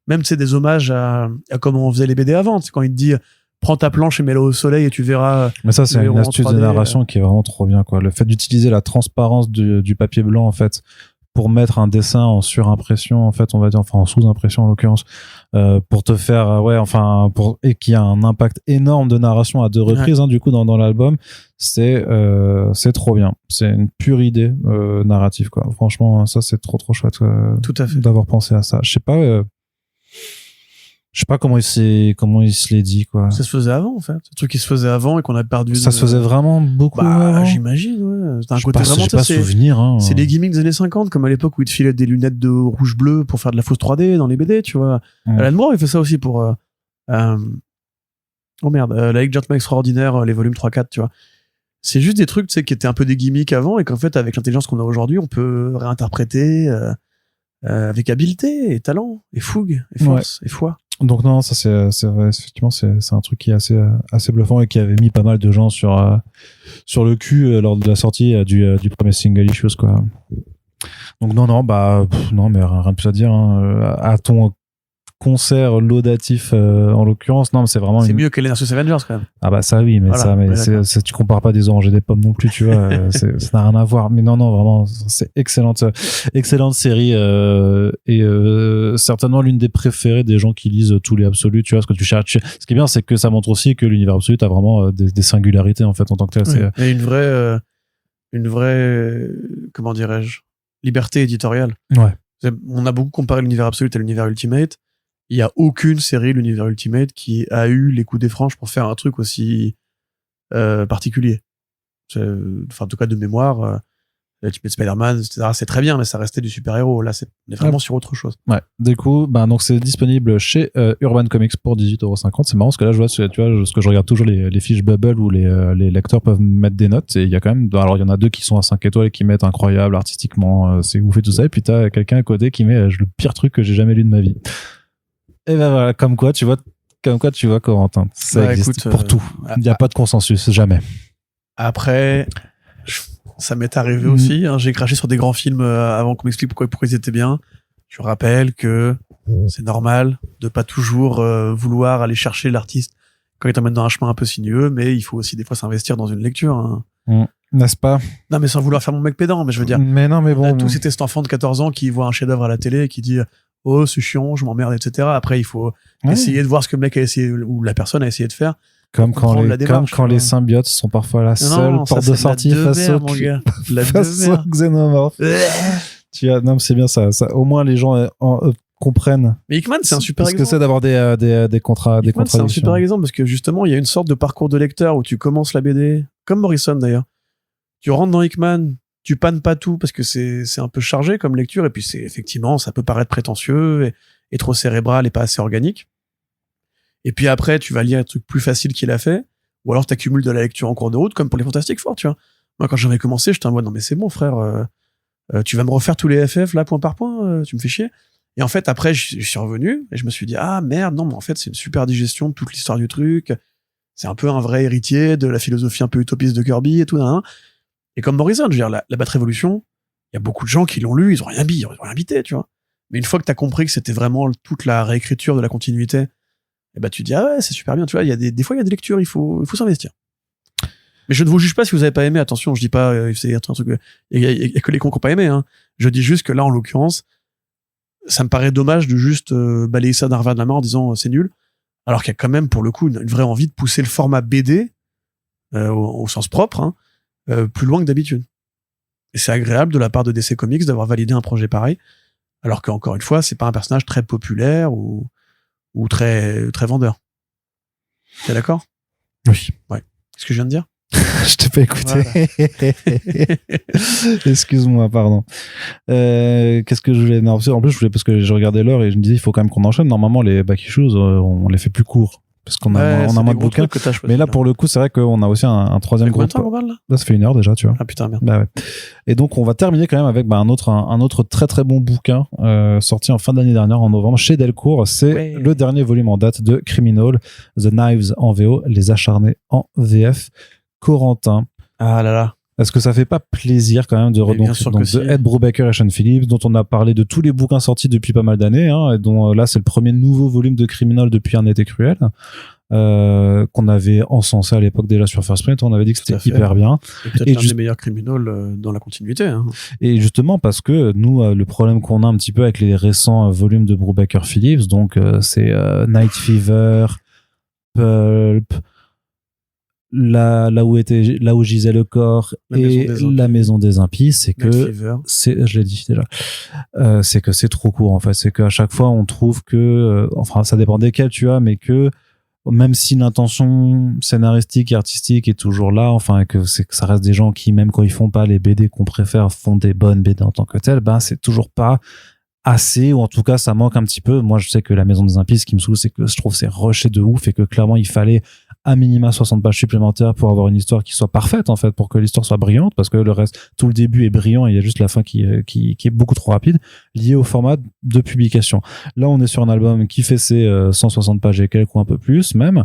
même, tu sais, des hommages à comment on faisait les BD avant. C'est quand il te dit, prends ta planche et mets-la au soleil et tu verras. Mais ça, c'est une astuce de narration qui est vraiment trop bien, quoi. Le fait d'utiliser la transparence du papier blanc, en fait, pour mettre un dessin en surimpression, en fait, on va dire, enfin, en sous-impression, en l'occurrence, pour te faire, et qui a un impact énorme de narration à deux reprises, hein, du coup, dans l'album, c'est trop bien. C'est une pure idée, narrative, quoi. Franchement, ça, c'est trop chouette, tout à fait, d'avoir pensé à ça. Je sais pas comment il se l'est dit, quoi. Ça se faisait avant, en fait. C'est un truc qui se faisait avant et qu'on a perdu. Ça se faisait vraiment beaucoup avant. J'imagine, ouais. C'est un côté vraiment, j'ai pas souvenir, hein. C'est des gimmicks des années 50, comme à l'époque où ils te filaient des lunettes de rouge-bleu pour faire de la fausse 3D dans les BD, tu vois. Alan Moore, il fait ça aussi pour, la Ligue Gentleman Extraordinaire, les volumes 3-4, tu vois. C'est juste des trucs, tu sais, qui étaient un peu des gimmicks avant et qu'en fait, avec l'intelligence qu'on a aujourd'hui, on peut réinterpréter, avec habileté et talent et fougue et force et foi. Donc non, ça c'est vrai, effectivement c'est un truc qui est assez bluffant et qui avait mis pas mal de gens sur le cul lors de la sortie du premier single Issues, quoi. Donc non mais rien de plus à dire, hein. À ton concert laudatif en l'occurrence, non, mais c'est vraiment mieux que les Versus Avengers, quand même. Ah bah ça oui, mais voilà, tu compares pas des oranges et des pommes non plus, tu vois. Ça n'a rien à voir, mais non vraiment, c'est excellente série et certainement l'une des préférées des gens qui lisent tous les absolus, tu vois. Ce que tu cherches, ce qui est bien, c'est que ça montre aussi que l'univers absolu a vraiment des singularités, en fait, en tant que tel. Et une vraie comment dirais-je, liberté éditoriale. Ouais. On a beaucoup comparé l'univers absolu à l'univers Ultimate. Il y a aucune série, l'univers Ultimate, qui a eu les coups des franches pour faire un truc aussi particulier. Enfin, en tout cas, de mémoire, Ultimate Spider-Man, etc. C'est très bien, mais ça restait du super-héros. Là, on est vraiment sur autre chose. Ouais. Du coup, donc c'est disponible chez Urban Comics pour 18,50€. C'est marrant parce que là, je vois, tu vois, ce que je regarde toujours les fiches Bubble où les lecteurs peuvent mettre des notes. Et il y a quand même, alors il y en a 2 qui sont à 5 étoiles et qui mettent incroyable artistiquement, c'est ouf et tout ça. Et puis t'as quelqu'un à côté qui met le pire truc que j'ai jamais lu de ma vie. Et ben voilà, comme quoi, tu vois, Corentin. Ça existe pour tout. Il n'y a pas de consensus, jamais. Après, ça m'est arrivé aussi. Hein, j'ai craché sur des grands films avant qu'on m'explique pourquoi ils étaient bien. Je rappelle que c'est normal de pas toujours vouloir aller chercher l'artiste quand il t'emmène dans un chemin un peu sinueux, mais il faut aussi des fois s'investir dans une lecture. Hein. N'est-ce pas? Non, mais sans vouloir faire mon mec pédant, mais je veux dire. Mais non, mais bon. Tout c'était cet enfant de 14 ans qui voit un chef-d'œuvre à la télé et qui dit oh, c'est chiant, je m'emmerde, etc. Après, il faut essayer de voir ce que le mec a essayé ou la personne a essayé de faire. Comme quand les symbiotes sont parfois la seule porte de sortie face au xénomorphe. Non, c'est bien ça. Ça. Au moins, les gens comprennent. Mais Hickman, c'est un super exemple. Ce que c'est d'avoir des contrats, des contradictions. C'est un super exemple parce que justement, il y a une sorte de parcours de lecteur où tu commences la BD, comme Morrison d'ailleurs. Tu rentres dans Hickman, tu pannes pas tout parce que c'est un peu chargé comme lecture et puis effectivement, ça peut paraître prétentieux et trop cérébral et pas assez organique. Et puis après, tu vas lire un truc plus facile qu'il a fait, ou alors t'accumules de la lecture en cours de route, comme pour les Fantastic Four, tu vois. Moi, quand j'avais commencé, j'étais en mode, non mais c'est bon, frère, tu vas me refaire tous les FF, là, point par point, tu me fais chier. Et en fait, après, je suis revenu, et je me suis dit, ah merde, non, mais en fait, c'est une super digestion de toute l'histoire du truc, c'est un peu un vrai héritier de la philosophie un peu utopiste de Kirby et tout, hein. Et comme Morrison, je veux dire, la Bat Révolution, il y a beaucoup de gens qui l'ont lu, ils ont rien bité, tu vois. Mais une fois que t'as compris que c'était vraiment toute la réécriture de la continuité, et bah tu dis ah ouais c'est super bien, tu vois, il y a des fois il y a des lectures, il faut s'investir. Mais je ne vous juge pas si vous avez pas aimé, attention, je dis pas c'est un truc il y a que les cons qui ont pas aimé, hein. Je dis juste que là en l'occurrence ça me paraît dommage de juste balayer ça d'un revers de la main en disant c'est nul, alors qu'il y a quand même pour le coup une vraie envie de pousser le format BD au sens propre, hein, plus loin que d'habitude. Et c'est agréable de la part de DC Comics d'avoir validé un projet pareil, alors qu'encore une fois c'est pas un personnage très populaire ou très très vendeur. T'es d'accord? Oui. Ouais. Qu'est-ce que je viens de dire? Je t'ai pas écouté. Voilà. Excuse-moi, pardon. Qu'est-ce que je voulais... Non, en plus, parce que je regardais l'heure et je me disais, il faut quand même qu'on enchaîne. Normalement, les back issues, on les fait plus courts. Parce qu'on a moins de bouquins. Mais là, pour le coup, c'est vrai qu'on a aussi un troisième groupe. Combien de temps on parle, là? Ça fait 1 heure déjà, tu vois. Ah putain, merde. Bah ouais. Et donc, on va terminer quand même avec un autre très très bon bouquin sorti en fin d'année dernière, en novembre, chez Delcourt. C'est le dernier volume en date de Criminal, The Knives en VO, Les Acharnés en VF. Corentin. Ah là là. Est-ce que ça fait pas plaisir quand même de Ed Brubaker et Sean Phillips, dont on a parlé de tous les bouquins sortis depuis pas mal d'années, hein, et dont là c'est le premier nouveau volume de Criminal depuis Un été cruel, qu'on avait encensé à l'époque déjà sur First Print. On avait dit que c'était hyper bien. Et peut-être l'un des meilleurs Criminal dans la continuité. Hein. Et justement parce que nous, le problème qu'on a un petit peu avec les récents volumes de Brubaker Phillips, donc c'est Night Fever, Pulp, là où gisait le corps et La Maison des Impies, c'est que je l'ai dit déjà, c'est que c'est trop court en fait, c'est qu'à chaque fois on trouve que enfin ça dépend desquels tu as, mais que même si l'intention scénaristique et artistique est toujours là, enfin que ça reste des gens qui, même quand ils font pas les BD qu'on préfère, font des bonnes BD en tant que telles, ben c'est toujours pas assez, ou en tout cas ça manque un petit peu. Moi je sais que La Maison des Impies, ce qui me saoule, c'est que je trouve c'est rushé de ouf et que clairement il fallait à minima 60 pages supplémentaires pour avoir une histoire qui soit parfaite en fait, pour que l'histoire soit brillante, parce que le reste, tout le début est brillant et il y a juste la fin qui est beaucoup trop rapide, lié au format de publication. Là on est sur un album qui fait ses 160 pages et quelques, ou un peu plus même,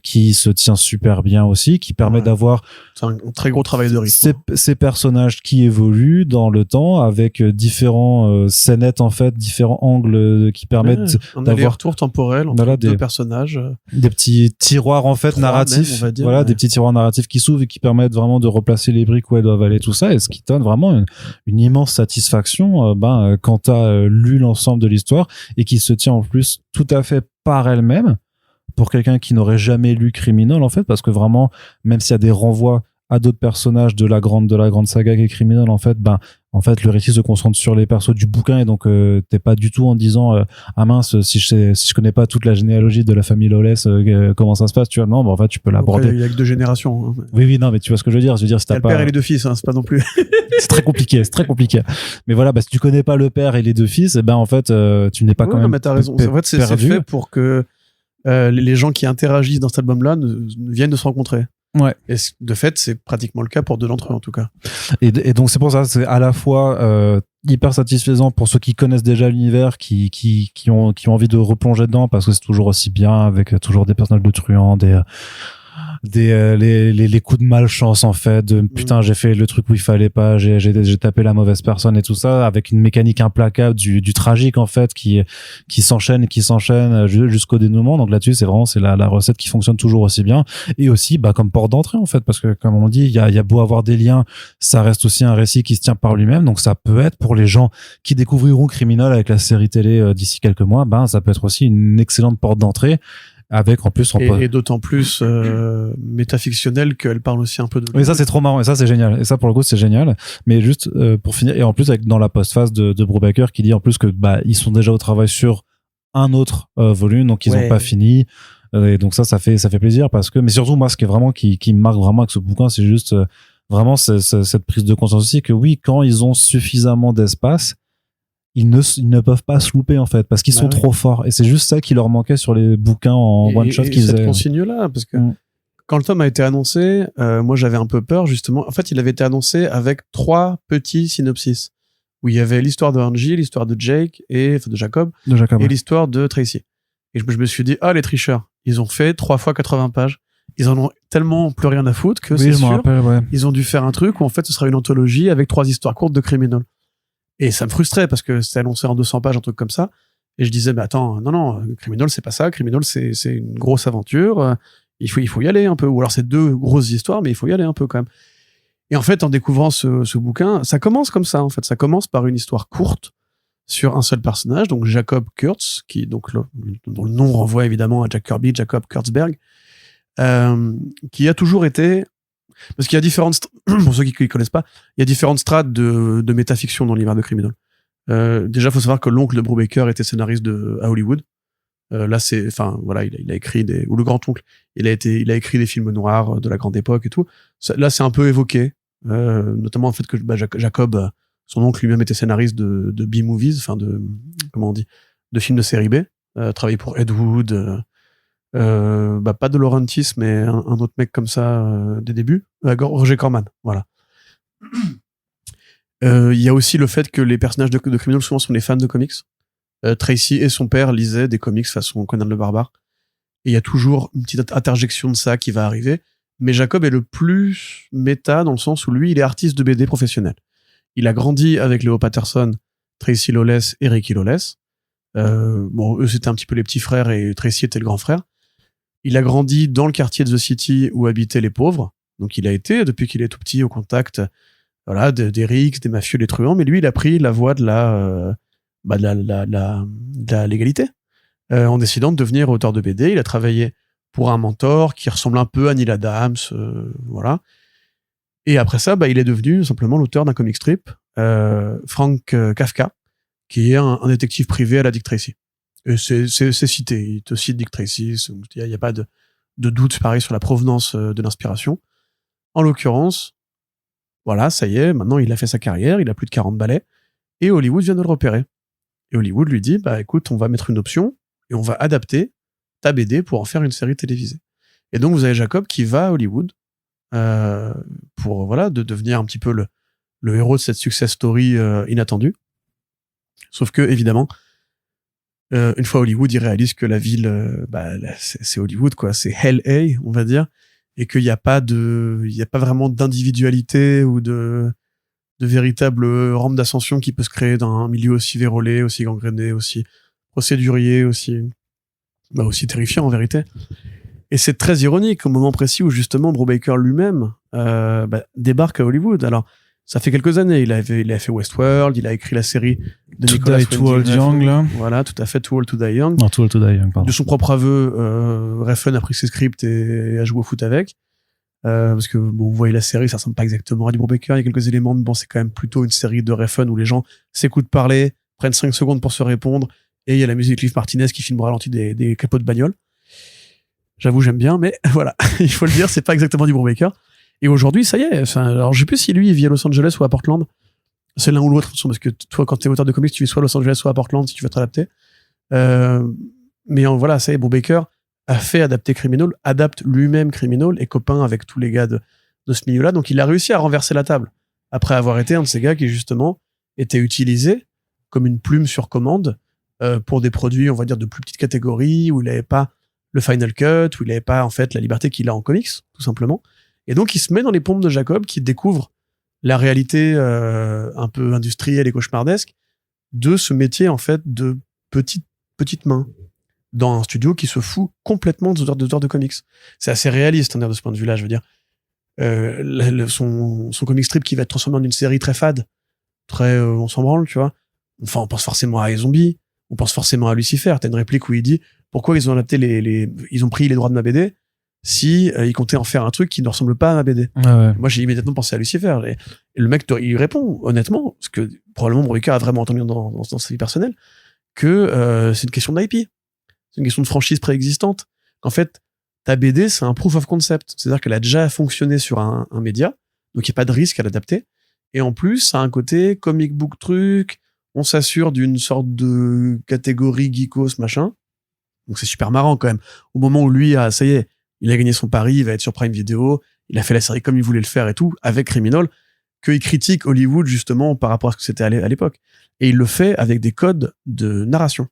qui se tient super bien aussi, qui permet d'avoir c'est un très gros travail de rythme. Ces personnages qui évoluent dans le temps avec différents scénettes en fait, différents angles qui permettent d'avoir retour temporel entre deux personnages, des petits tiroirs en fait narratifs, même, voilà, des petits tiroirs narratifs qui s'ouvrent et qui permettent vraiment de replacer les briques où elles doivent aller, tout ça, et ce qui donne vraiment une immense satisfaction quand t'as lu l'ensemble de l'histoire et qui se tient en plus tout à fait par elle-même pour quelqu'un qui n'aurait jamais lu Criminal en fait, parce que vraiment, même s'il y a des renvois à d'autres personnages de la grande saga qui est Criminal, en fait, le récit se concentre sur les persos du bouquin, et donc t'es pas du tout en disant ah mince, si je connais pas toute la généalogie de la famille Lawless, comment ça se passe, tu vois. Non, en fait tu peux l'aborder. Il y a que 2 générations, hein. Oui, non, mais tu vois ce que je veux dire si t'as pas le père et les 2 fils, hein, c'est pas non plus c'est très compliqué. Mais voilà, si tu connais pas le père et les 2 fils, en fait tu n'es pas quand même. Mais t'as raison. En fait, c'est fait pour que les gens qui interagissent dans cet album-là ne viennent de se rencontrer. Ouais. Et de fait, c'est pratiquement le cas pour 2 d'entre eux, en tout cas. Et donc, c'est pour ça, c'est à la fois hyper satisfaisant pour ceux qui connaissent déjà l'univers, qui ont envie de replonger dedans, parce que c'est toujours aussi bien, avec toujours des personnages de truands, les coups de malchance, en fait, putain, j'ai fait le truc où il fallait pas, j'ai tapé la mauvaise personne et tout ça, avec une mécanique implacable du tragique, en fait, qui s'enchaîne jusqu'au dénouement. Donc là-dessus, c'est la recette qui fonctionne toujours aussi bien, et aussi comme porte d'entrée, en fait, parce que comme on dit, il y a beau avoir des liens, ça reste aussi un récit qui se tient par lui-même. Donc ça peut être, pour les gens qui découvriront Criminal avec la série télé d'ici quelques mois, ça peut être aussi une excellente porte d'entrée. Avec en plus et d'autant plus métafictionnel qu'elle parle aussi un peu de. Mais ça c'est trop marrant, et ça c'est génial, et ça pour le coup c'est génial. Mais juste pour finir, et en plus avec dans la postface de Brubaker qui dit en plus que ils sont déjà au travail sur un autre volume, donc ils ont pas fini, et donc ça fait plaisir, parce que, mais surtout moi ce qui est vraiment qui me marque vraiment avec ce bouquin, c'est juste vraiment cette prise de conscience aussi que oui, quand ils ont suffisamment d'espace, ils ne peuvent pas se louper, en fait, parce qu'ils sont trop forts, et c'est juste ça qui leur manquait sur les bouquins en one shot qu'ils faisaient. Cette consigne là, parce que quand le tome a été annoncé, moi j'avais un peu peur, justement. En fait, il avait été annoncé avec 3 petits synopsis où il y avait l'histoire de Angie, l'histoire de Jake de Jacob et l'histoire de Tracy. Et je me suis dit, les tricheurs, ils ont fait 3 fois 80 pages. Ils en ont tellement plus rien à foutre que c'est sûr. Ils ont dû faire un truc où en fait ce sera une anthologie avec 3 histoires courtes de Criminal. Et ça me frustrait parce que c'était annoncé en 200 pages, un truc comme ça. Et je disais, attends, non, Criminal, c'est pas ça. Criminal, c'est une grosse aventure. Il faut y aller un peu. Ou alors c'est 2 grosses histoires, mais il faut y aller un peu quand même. Et en fait, en découvrant ce bouquin, ça commence comme ça, en fait. Ça commence par une histoire courte sur un seul personnage, donc Jacob Kurtz, dont le nom renvoie évidemment à Jack Kirby, Jacob Kurtzberg, qui a toujours été. Parce qu'il y a différentes, pour ceux qui ne connaissent pas, il y a différentes strates de métafiction dans l'univers de Criminal. Déjà, faut savoir que l'oncle de Brubaker était scénariste à Hollywood. Là, il a écrit ou le grand-oncle, il a écrit des films noirs de la grande époque et tout. Là, c'est un peu évoqué, notamment le fait que Jacob, son oncle lui-même était scénariste de B-movies, de films de série B, travaillé pour Ed Wood, pas de Laurentiis, mais un autre mec comme ça des débuts, Roger Corman, voilà. Il y a aussi le fait que les personnages de Criminal souvent sont des fans de comics. Tracy et son père lisaient des comics façon Conan le Barbare, et il y a toujours une petite interjection de ça qui va arriver. Mais Jacob est le plus méta dans le sens où lui, il est artiste de BD professionnel. Il a grandi avec Leo Patterson, Tracy Lawless et Ricky Lawless. Eux c'était un petit peu les petits frères et Tracy était le grand frère. Il a grandi dans le quartier de The City où habitaient les pauvres. Donc il a été, depuis qu'il est tout petit, au contact des riches, des mafieux, des truands. Mais lui, il a pris la voie de la légalité. En décidant de devenir auteur de BD, il a travaillé pour un mentor qui ressemble un peu à Neil Adams. Voilà. Et après ça, il est devenu simplement l'auteur d'un comic strip, Frank Kafka, qui est un détective privé à la Dick Tracy. Et c'est cité, il te cite Dick Tracy, il n'y a pas de doute pareil sur la provenance de l'inspiration. En l'occurrence, voilà, ça y est, maintenant il a fait sa carrière, il a plus de 40 ballets, et Hollywood vient de le repérer. Et Hollywood lui dit, écoute, on va mettre une option, et on va adapter ta BD pour en faire une série télévisée. Et donc vous avez Jacob qui va à Hollywood, pour de devenir un petit peu le héros de cette success story inattendue. Sauf que, évidemment, une fois à Hollywood, il réalise que la ville, c'est Hollywood, quoi. C'est L.A., on va dire. Et qu'il n'y a pas vraiment d'individualité ou de véritable rampe d'ascension qui peut se créer dans un milieu aussi vérolé, aussi gangréné, aussi procédurier, aussi terrifiant, en vérité. Et c'est très ironique au moment précis où, justement, Brubaker lui-même, débarque à Hollywood. Alors, ça fait quelques années. Il a fait Westworld, il a écrit la série de Nicolas Too Old Young, là. Voilà, tout à fait, Too Old to Die Young. Non, Too Old to Die Young, pardon. De son propre aveu, Refn a pris ses scripts et a joué au foot avec. parce que bon, vous voyez la série, ça ressemble pas exactement à du Brubaker, il y a quelques éléments, mais bon, c'est quand même plutôt une série de refn où les gens s'écoutent parler, prennent 5 secondes pour se répondre, et il y a la musique de Cliff Martinez qui filme au ralenti des capots de bagnole. J'avoue, j'aime bien, mais voilà, il faut le dire, c'est pas exactement du Brubaker. Et aujourd'hui, ça y est, alors je sais plus si lui, il vit à Los Angeles ou à Portland. C'est l'un ou l'autre, parce que toi, quand t'es auteur de comics, tu vis soit à Los Angeles, soit à Portland, si tu veux t'adapter. Mais voilà, ça y est, Brubaker a fait adapter Criminal, adapte lui-même Criminal, est copain avec tous les gars de ce milieu-là, donc il a réussi à renverser la table. Après avoir été un de ces gars qui, justement, était utilisé comme une plume sur commande pour des produits, on va dire, de plus petite catégorie, où il n'avait pas le Final Cut, où il n'avait pas, en fait, la liberté qu'il a en comics, tout simplement. Et donc, il se met dans les pompes de Jacob, qui découvre la réalité un peu industrielle et cauchemardesque de ce métier, en fait, de petite main dans un studio qui se fout complètement des auteurs de comics. C'est assez réaliste, de ce point de vue-là, je veux dire. Son comic strip qui va être transformé en une série très fade, très on s'en branle, tu vois. Enfin, on pense forcément à les zombies, on pense forcément à Lucifer. T'as une réplique où il dit pourquoi ils ont adapté ils ont pris les droits de ma BD si ils comptaient en faire un truc qui ne ressemble pas à ma BD. Ah ouais. Moi, j'ai immédiatement pensé à Lucifer. Et le mec, il répond honnêtement, parce que probablement Brubaker a vraiment entendu dans sa vie personnelle, que c'est une question d'IP. C'est une question de franchise préexistante. En fait, ta BD, c'est un proof of concept. C'est-à-dire qu'elle a déjà fonctionné sur un média, donc il n'y a pas de risque à l'adapter. Et en plus, ça a un côté comic book truc, on s'assure d'une sorte de catégorie geekos, machin. Donc c'est super marrant quand même. Au moment où lui, ça y est, il a gagné son pari, il va être sur Prime Video, il a fait la série comme il voulait le faire et tout, avec Criminal, qu'il critique Hollywood justement par rapport à ce que c'était à l'époque. Et il le fait avec des codes de narration.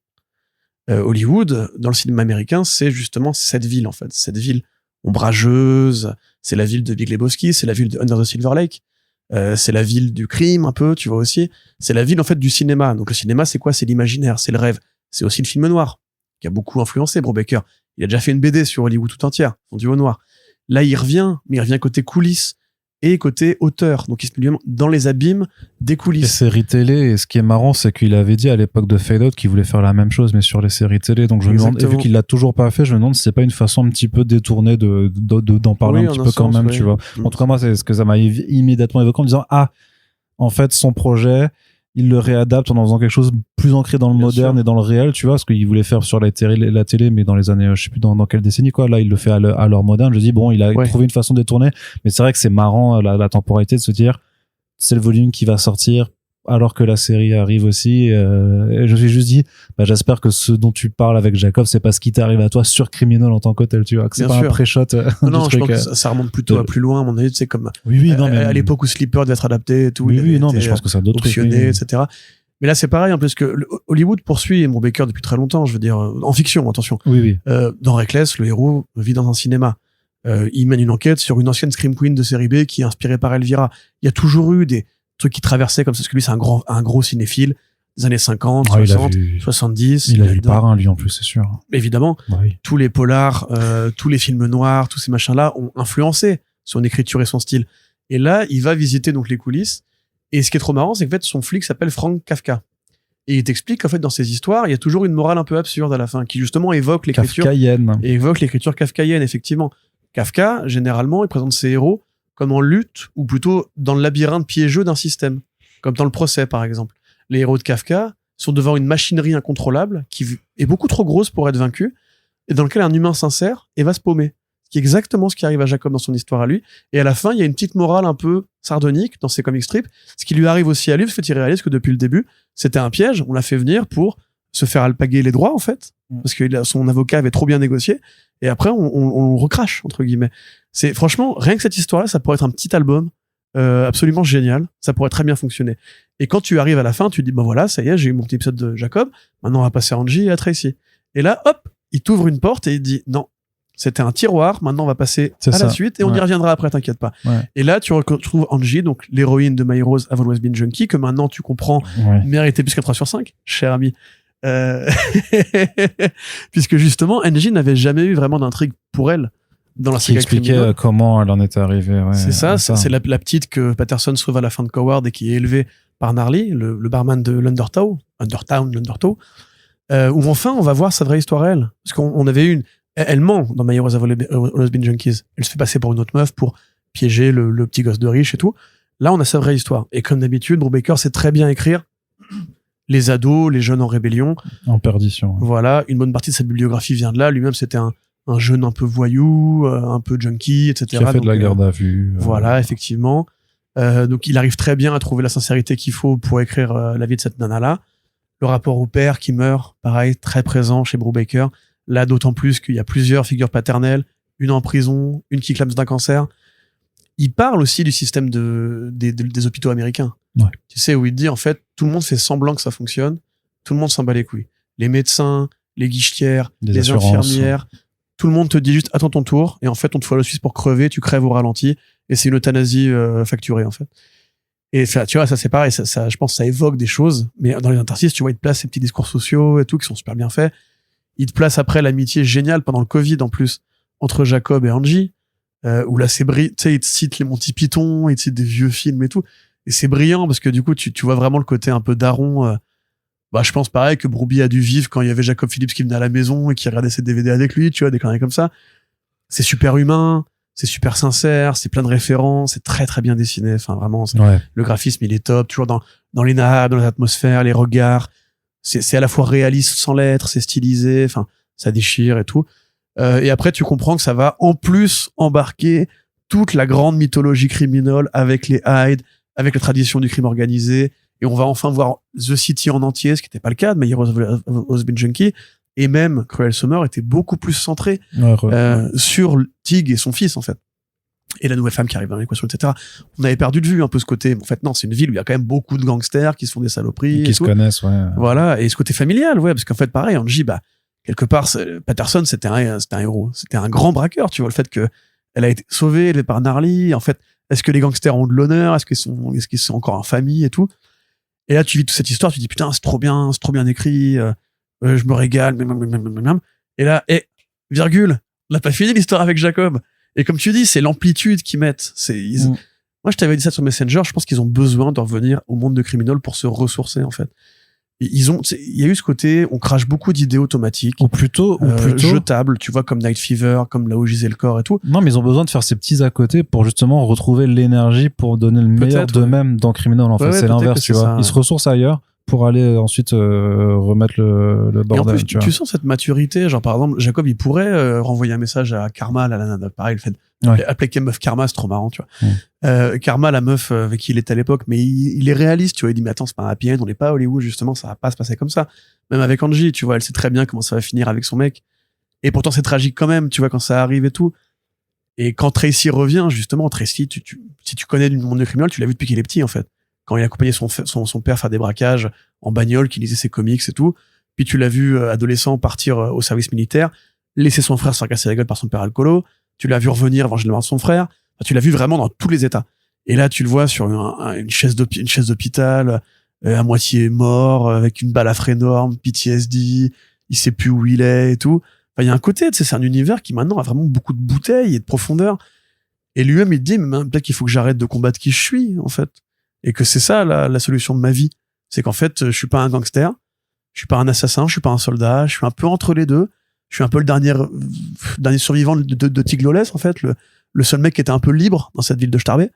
Hollywood, dans le cinéma américain, c'est justement cette ville, en fait. Cette ville ombrageuse, c'est la ville de Big Lebowski, c'est la ville de Under the Silver Lake, c'est la ville du crime, un peu, tu vois aussi. C'est la ville, en fait, du cinéma. Donc le cinéma, c'est quoi? C'est l'imaginaire, c'est le rêve. C'est aussi le film noir, qui a beaucoup influencé Brubaker. Il a déjà fait une BD sur Hollywood tout entière, son duo noir. Là, il revient, mais il revient côté coulisses et côté auteur. Donc, il se met dans les abîmes des coulisses. Les séries télé, et ce qui est marrant, c'est qu'il avait dit à l'époque de Fade Out qu'il voulait faire la même chose, mais sur les séries télé. Donc, je me demande, et vu qu'il l'a toujours pas fait, je me demande si c'est pas une façon un petit peu détournée d'en parler un petit peu quand même, tu vois. En tout cas, moi, c'est ce que ça m'a immédiatement évoqué en disant, en fait, son projet, il le réadapte en faisant quelque chose plus ancré dans le moderne et dans le réel, tu vois, ce qu'il voulait faire sur la télé, mais dans les années, je sais plus dans quelle décennie, quoi. Là, il le fait à l'heure moderne. Je dis, bon, il a trouvé une façon de détourner, mais c'est vrai que c'est marrant, la temporalité de se dire, c'est le volume qui va sortir alors que la série arrive aussi. Et je me suis juste dit, j'espère que ce dont tu parles avec Jacob, c'est pas ce qui t'arrive à toi sur Criminal en tant qu'hôtel, tu vois, que c'est pas un pré-shot. Non, je pense que ça remonte plutôt à plus loin, à mon avis, tu sais, comme non, mais à l'époque où Sleeper devait être adapté et tout. Non, mais je pense que ça a d'autres optionné, etc. Mais là, c'est pareil, parce que Hollywood poursuit Brubaker depuis très longtemps, je veux dire, en fiction, attention. Oui. Dans Reckless, le héros vit dans un cinéma. Il mène une enquête sur une ancienne Scream Queen de série B qui est inspirée par Elvira. Il y a toujours eu des trucs qui traversaient comme ça, parce que lui, c'est un gros cinéphile des années 50, 60, 70. Il a vu le Parrain, lui, en plus, c'est sûr. Évidemment. Oui. Tous les polars, tous les films noirs, tous ces machins-là ont influencé son écriture et son style. Et là, il va visiter donc les coulisses. Et ce qui est trop marrant, c'est qu'en fait, son flic s'appelle Frank Kafka. Et il t'explique qu'en fait, dans ces histoires, il y a toujours une morale un peu absurde à la fin, qui justement évoque l'écriture. Kafkaïenne. Et évoque l'écriture kafkaïenne, effectivement. Kafka, généralement, il présente ses héros comme en lutte, ou plutôt dans le labyrinthe piégeux d'un système. Comme dans Le Procès, par exemple. Les héros de Kafka sont devant une machinerie incontrôlable, qui est beaucoup trop grosse pour être vaincue, et dans lequel un humain sincère va se paumer. Ce qui est exactement ce qui arrive à Jacob dans son histoire à lui. Et à la fin, il y a une petite morale un peu sardonique dans ses comic strips, ce qui lui arrive aussi à lui, parce qu'il réalise que depuis le début, c'était un piège, on l'a fait venir pour se faire alpaguer les droits, en fait, parce que son avocat avait trop bien négocié, et après, on recrache, entre guillemets. C'est, franchement, rien que cette histoire-là, ça pourrait être un petit album, absolument génial, ça pourrait très bien fonctionner. Et quand tu arrives à la fin, tu dis, voilà, ça y est, j'ai eu mon petit épisode de Jacob, maintenant on va passer à Angie et à Tracy. Et là, hop, il t'ouvre une porte et il dit, non, c'était un tiroir, maintenant on va passer la suite et on y reviendra après, t'inquiète pas. Et là, tu retrouves Angie, donc l'héroïne de My Heroes Have Always Been Junkie, que maintenant tu comprends méritait plus qu'un 3/5, cher ami. Puisque justement, Angie n'avait jamais eu vraiment d'intrigue pour elle dans la saga expliquait criminelle. Comment elle en était arrivée. C'est ça, c'est la petite que Patterson sauve à la fin de Coward et qui est élevée par Gnarly, le barman de Undertow, où enfin on va voir sa vraie histoire réelle. Parce qu'on avait eu Elle ment dans My Heroes Have Always Been Junkies. Elle se fait passer pour une autre meuf pour piéger le petit gosse de riche et tout. Là, on a sa vraie histoire. Et comme d'habitude, Brubaker sait très bien écrire les ados, les jeunes en rébellion. En perdition. Ouais. Voilà, une bonne partie de sa bibliographie vient de là. Lui-même, c'était un jeune un peu voyou, un peu junkie, etc. Qui a fait de la garde à vue. Voilà, effectivement. Donc, il arrive très bien à trouver la sincérité qu'il faut pour écrire la vie de cette nana-là. Le rapport au père qui meurt, pareil, très présent chez Brubaker. Là, d'autant plus qu'il y a plusieurs figures paternelles, une en prison, une qui clame d'un cancer. Il parle aussi du système des hôpitaux américains. Ouais. Tu sais, où il dit, en fait, tout le monde fait semblant que ça fonctionne, tout le monde s'en bat les couilles. Les médecins, les guichetières, les infirmières, tout le monde te dit juste, attends ton tour, et en fait, on te fout à l'hospice pour crever, tu crèves au ralenti, et c'est une euthanasie facturée, en fait. Et ça, tu vois, ça c'est pareil, ça, je pense que ça évoque des choses, mais dans les interstices, tu vois, il te place ces petits discours sociaux et tout, qui sont super bien faits. Il te place après l'amitié géniale pendant le Covid, en plus, entre Jacob et Angie, où là, c'est brillant, tu sais, il te cite les Monty Python, il te cite des vieux films et tout. Et c'est brillant parce que du coup, tu vois vraiment le côté un peu daron. Je pense pareil que Brouby a dû vivre quand il y avait Jacob Phillips qui venait à la maison et qui regardait ses DVD avec lui, tu vois, des conneries comme ça. C'est super humain, c'est super sincère, c'est plein de références, c'est très très bien dessiné. Enfin, vraiment, le graphisme, il est top, toujours dans les nappes, dans l'atmosphère, les regards. C'est à la fois réaliste sans l'être, c'est stylisé, enfin, ça déchire et tout. Et après, tu comprends que ça va en plus embarquer toute la grande mythologie criminelle avec les Hyde, avec la tradition du crime organisé. Et on va enfin voir The City en entier, ce qui n'était pas le cas de My Heroes Have Always Been Junkies. Et même Cruel Summer était beaucoup plus centré sur Tig et son fils, en fait. Et la nouvelle femme qui arrive dans l'équation, etc. On avait perdu de vue un peu ce côté. En fait, non, c'est une ville où il y a quand même beaucoup de gangsters qui se font des saloperies. Et qui se connaissent, ouais. Voilà. Et ce côté familial, ouais. Parce qu'en fait, pareil, Angie, quelque part, Patterson, c'était un héros. C'était un grand braqueur, tu vois. Le fait que elle a été sauvée, élevée par Gnarly. En fait, est-ce que les gangsters ont de l'honneur? Est-ce qu'ils sont encore en famille et tout? Et là, tu vis toute cette histoire, tu dis, putain, c'est trop bien écrit, je me régale, et là, virgule, on n'a pas fini l'histoire avec Jacob. Et comme tu dis, c'est l'amplitude qu'ils mettent. Moi, je t'avais dit ça sur Messenger, je pense qu'ils ont besoin de revenir au monde de Criminal pour se ressourcer, en fait. Il y a eu ce côté, on crache beaucoup d'idées automatiques. Ou plutôt jetables, tu vois, comme Night Fever, comme là où gisait le corps et tout. Non, mais ils ont besoin de faire ces petits à côté pour justement retrouver l'énergie pour donner le meilleur d'eux-mêmes dans Criminal, en fait. C'est l'inverse, tu vois. Ils se ressourcent ailleurs pour aller ensuite remettre le bordel. Et en plus, tu sens cette maturité. Genre, par exemple, Jacob, il pourrait renvoyer un message à Karma, la nana, pareil, le fait appeler quelle meuf Karma, c'est trop marrant, tu vois. Karma, la meuf avec qui il était à l'époque, mais il est réaliste, tu vois. Il dit, mais attends, c'est pas un happy end, on n'est pas à Hollywood, justement, ça va pas se passer comme ça. Même avec Angie, tu vois, elle sait très bien comment ça va finir avec son mec. Et pourtant, c'est tragique quand même, tu vois, quand ça arrive et tout. Et quand Tracy revient, justement, Tracy, si tu connais du monde de Criminal, tu l'as vu depuis qu'il est petit, en fait. Quand il accompagnait son père faire des braquages en bagnole, qu'il lisait ses comics et tout. Puis tu l'as vu adolescent partir au service militaire, laisser son frère se faire casser la gueule par son père alcoolo. Tu l'as vu revenir venger le mort de son frère. Enfin, tu l'as vu vraiment dans tous les états. Et là, tu le vois sur une chaise d'hôpital, à moitié mort, avec une balafre énorme, PTSD, il sait plus où il est et tout. Enfin, il y a un côté, tu sais, c'est un univers qui maintenant a vraiment beaucoup de bouteilles et de profondeur. Et lui-même, il te dit, mais peut-être qu'il faut que j'arrête de combattre qui je suis, en fait. Et que c'est ça, la solution de ma vie. C'est qu'en fait, je suis pas un gangster, je suis pas un assassin, je suis pas un soldat, je suis un peu entre les deux. Je suis un peu le dernier survivant de Tig Lawless, en fait, le seul mec qui était un peu libre dans cette ville de Starbé.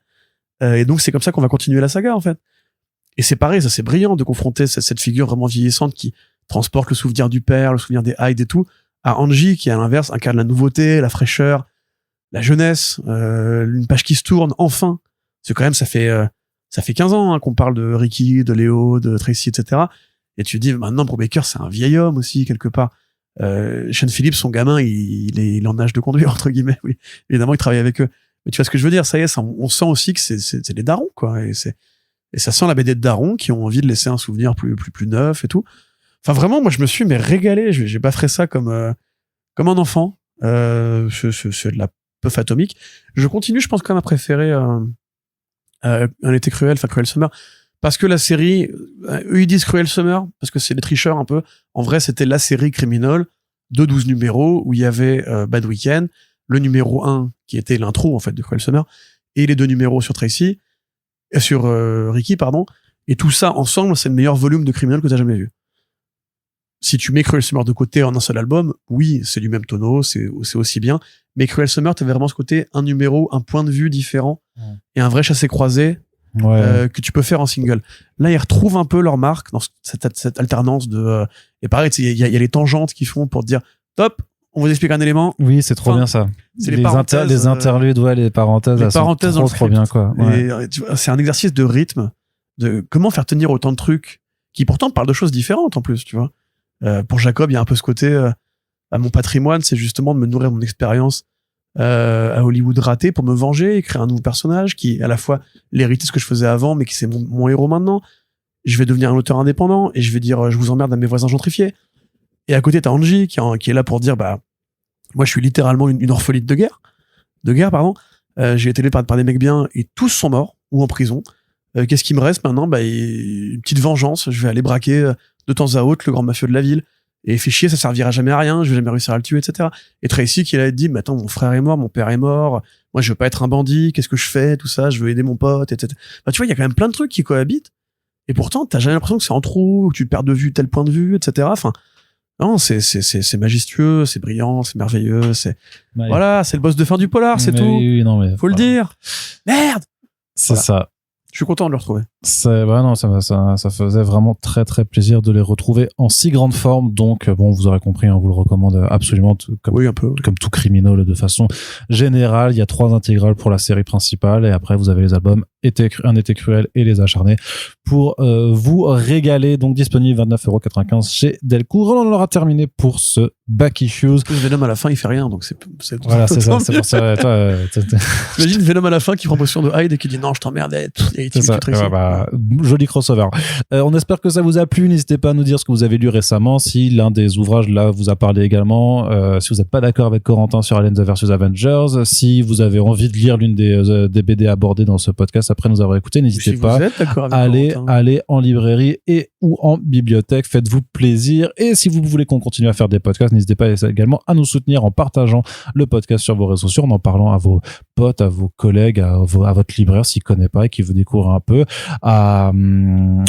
Et donc, c'est comme ça qu'on va continuer la saga, en fait. Et c'est pareil, ça c'est brillant de confronter cette figure vraiment vieillissante qui transporte le souvenir du père, le souvenir des Hyde et tout, à Angie, qui à l'inverse incarne la nouveauté, la fraîcheur, la jeunesse, une page qui se tourne, enfin. Parce que quand même, ça fait 15 ans qu'on parle de Ricky, de Léo, de Tracy, etc. Et tu te dis, maintenant, Brubaker, c'est un vieil homme aussi, quelque part. Sean Phillips, son gamin, il est en âge de conduire, entre guillemets. Oui. Évidemment, il travaille avec eux. Mais tu vois ce que je veux dire? Ça y est, on sent aussi que c'est des darons, quoi. Et ça sent la BD de darons qui ont envie de laisser un souvenir plus neuf et tout. Enfin, vraiment, moi, je me suis régalé. J'ai baffré ça comme un enfant. C'est de la puff atomique. Je continue, je pense, quand même à préférer Un été cruel, enfin Cruel Summer, parce que la série, eux ils disent Cruel Summer parce que c'est des tricheurs un peu. En vrai, c'était la série Criminal de 12 numéros où il y avait Bad Weekend, le numéro 1 qui était l'intro en fait de Cruel Summer, et les 2 numéros sur Tracy, sur Ricky, pardon. Et tout ça ensemble, c'est le meilleur volume de Criminal que t'as jamais vu. si tu mets Cruel Summer de côté en un seul album, oui, c'est du même tonneau, c'est aussi bien. Mais Cruel Summer, t'avais vraiment ce côté, un numéro, un point de vue différent et un vrai chassé-croisé que tu peux faire en single. Là, ils retrouvent un peu leur marque dans cette alternance de... et pareil, il y a les tangentes qu'ils font pour te dire, top, on vous explique un élément. Oui, c'est trop bien ça. C'est les interludes, les parenthèses, les parenthèses sont trop bien, quoi. C'est un exercice de rythme, de comment faire tenir autant de trucs qui pourtant parlent de choses différentes en plus, tu vois. Pour Jacob, il y a un peu ce côté à mon patrimoine, c'est justement de me nourrir de mon expérience à Hollywood raté pour me venger et créer un nouveau personnage qui est à la fois l'héritier de ce que je faisais avant, mais qui c'est mon héros maintenant. Je vais devenir un auteur indépendant et je vais dire je vous emmerde à mes voisins gentrifiés. Et à côté, t'as Angie qui est là pour dire moi je suis littéralement une orpheline de guerre. J'ai été élevé par des mecs bien et tous sont morts ou en prison. Qu'est-ce qui me reste maintenant? Une petite vengeance. Je vais aller braquer de temps à autre le grand mafieux de la ville. Et fait chier, ça servira jamais à rien, je vais jamais réussir à le tuer, etc. Et Tracy qui a dit, mais attends, mon frère est mort, mon père est mort, moi je veux pas être un bandit, qu'est-ce que je fais, tout ça, je veux aider mon pote, etc. Tu vois, il y a quand même plein de trucs qui cohabitent. Et pourtant, t'as jamais l'impression que c'est en trop, que tu perds de vue tel point de vue, etc. Enfin, non, c'est majestueux, c'est brillant, c'est merveilleux, voilà, c'est le boss de fin du polar, c'est tout. Oui, non, mais faut le dire. Merde! C'est ça. Je suis content de le retrouver. Ça faisait vraiment très très plaisir de les retrouver en si grande forme. Donc bon, vous aurez compris, on vous le recommande absolument comme tout criminel de façon générale. Il y a 3 intégrales pour la série principale et après vous avez les albums Un été cruel et Les Acharnés pour vous régaler. Donc disponible 29,95€ chez Delcourt. On en aura terminé pour ce Back Issues. Venom à la fin il fait rien, donc c'est voilà, c'est ça, c'est pour ça. T'imagines Venom à la fin qui prend possession de Hyde et qui dit non, je t'emmerde. C'est ça. Joli crossover. On espère que ça vous a plu. N'hésitez pas à nous dire ce que vous avez lu récemment, si l'un des ouvrages là vous a parlé également, si vous n'êtes pas d'accord avec Corentin sur Aliens vs Avengers, si vous avez envie de lire l'une des BD abordées dans ce podcast après nous avoir écouté, n'hésitez pas à aller en librairie et ou en bibliothèque, faites-vous plaisir. Et si vous voulez qu'on continue à faire des podcasts, n'hésitez pas également à nous soutenir en partageant le podcast sur vos réseaux sociaux, en parlant à vos potes, à vos collègues, à votre libraire s'il connaît pas et qui veut découvrir un peu.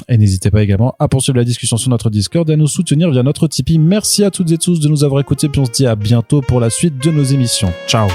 Et n'hésitez pas également à poursuivre la discussion sur notre Discord et à nous soutenir via notre Tipeee. Merci à toutes et tous de nous avoir écoutés, puis on se dit à bientôt pour la suite de nos émissions. Ciao.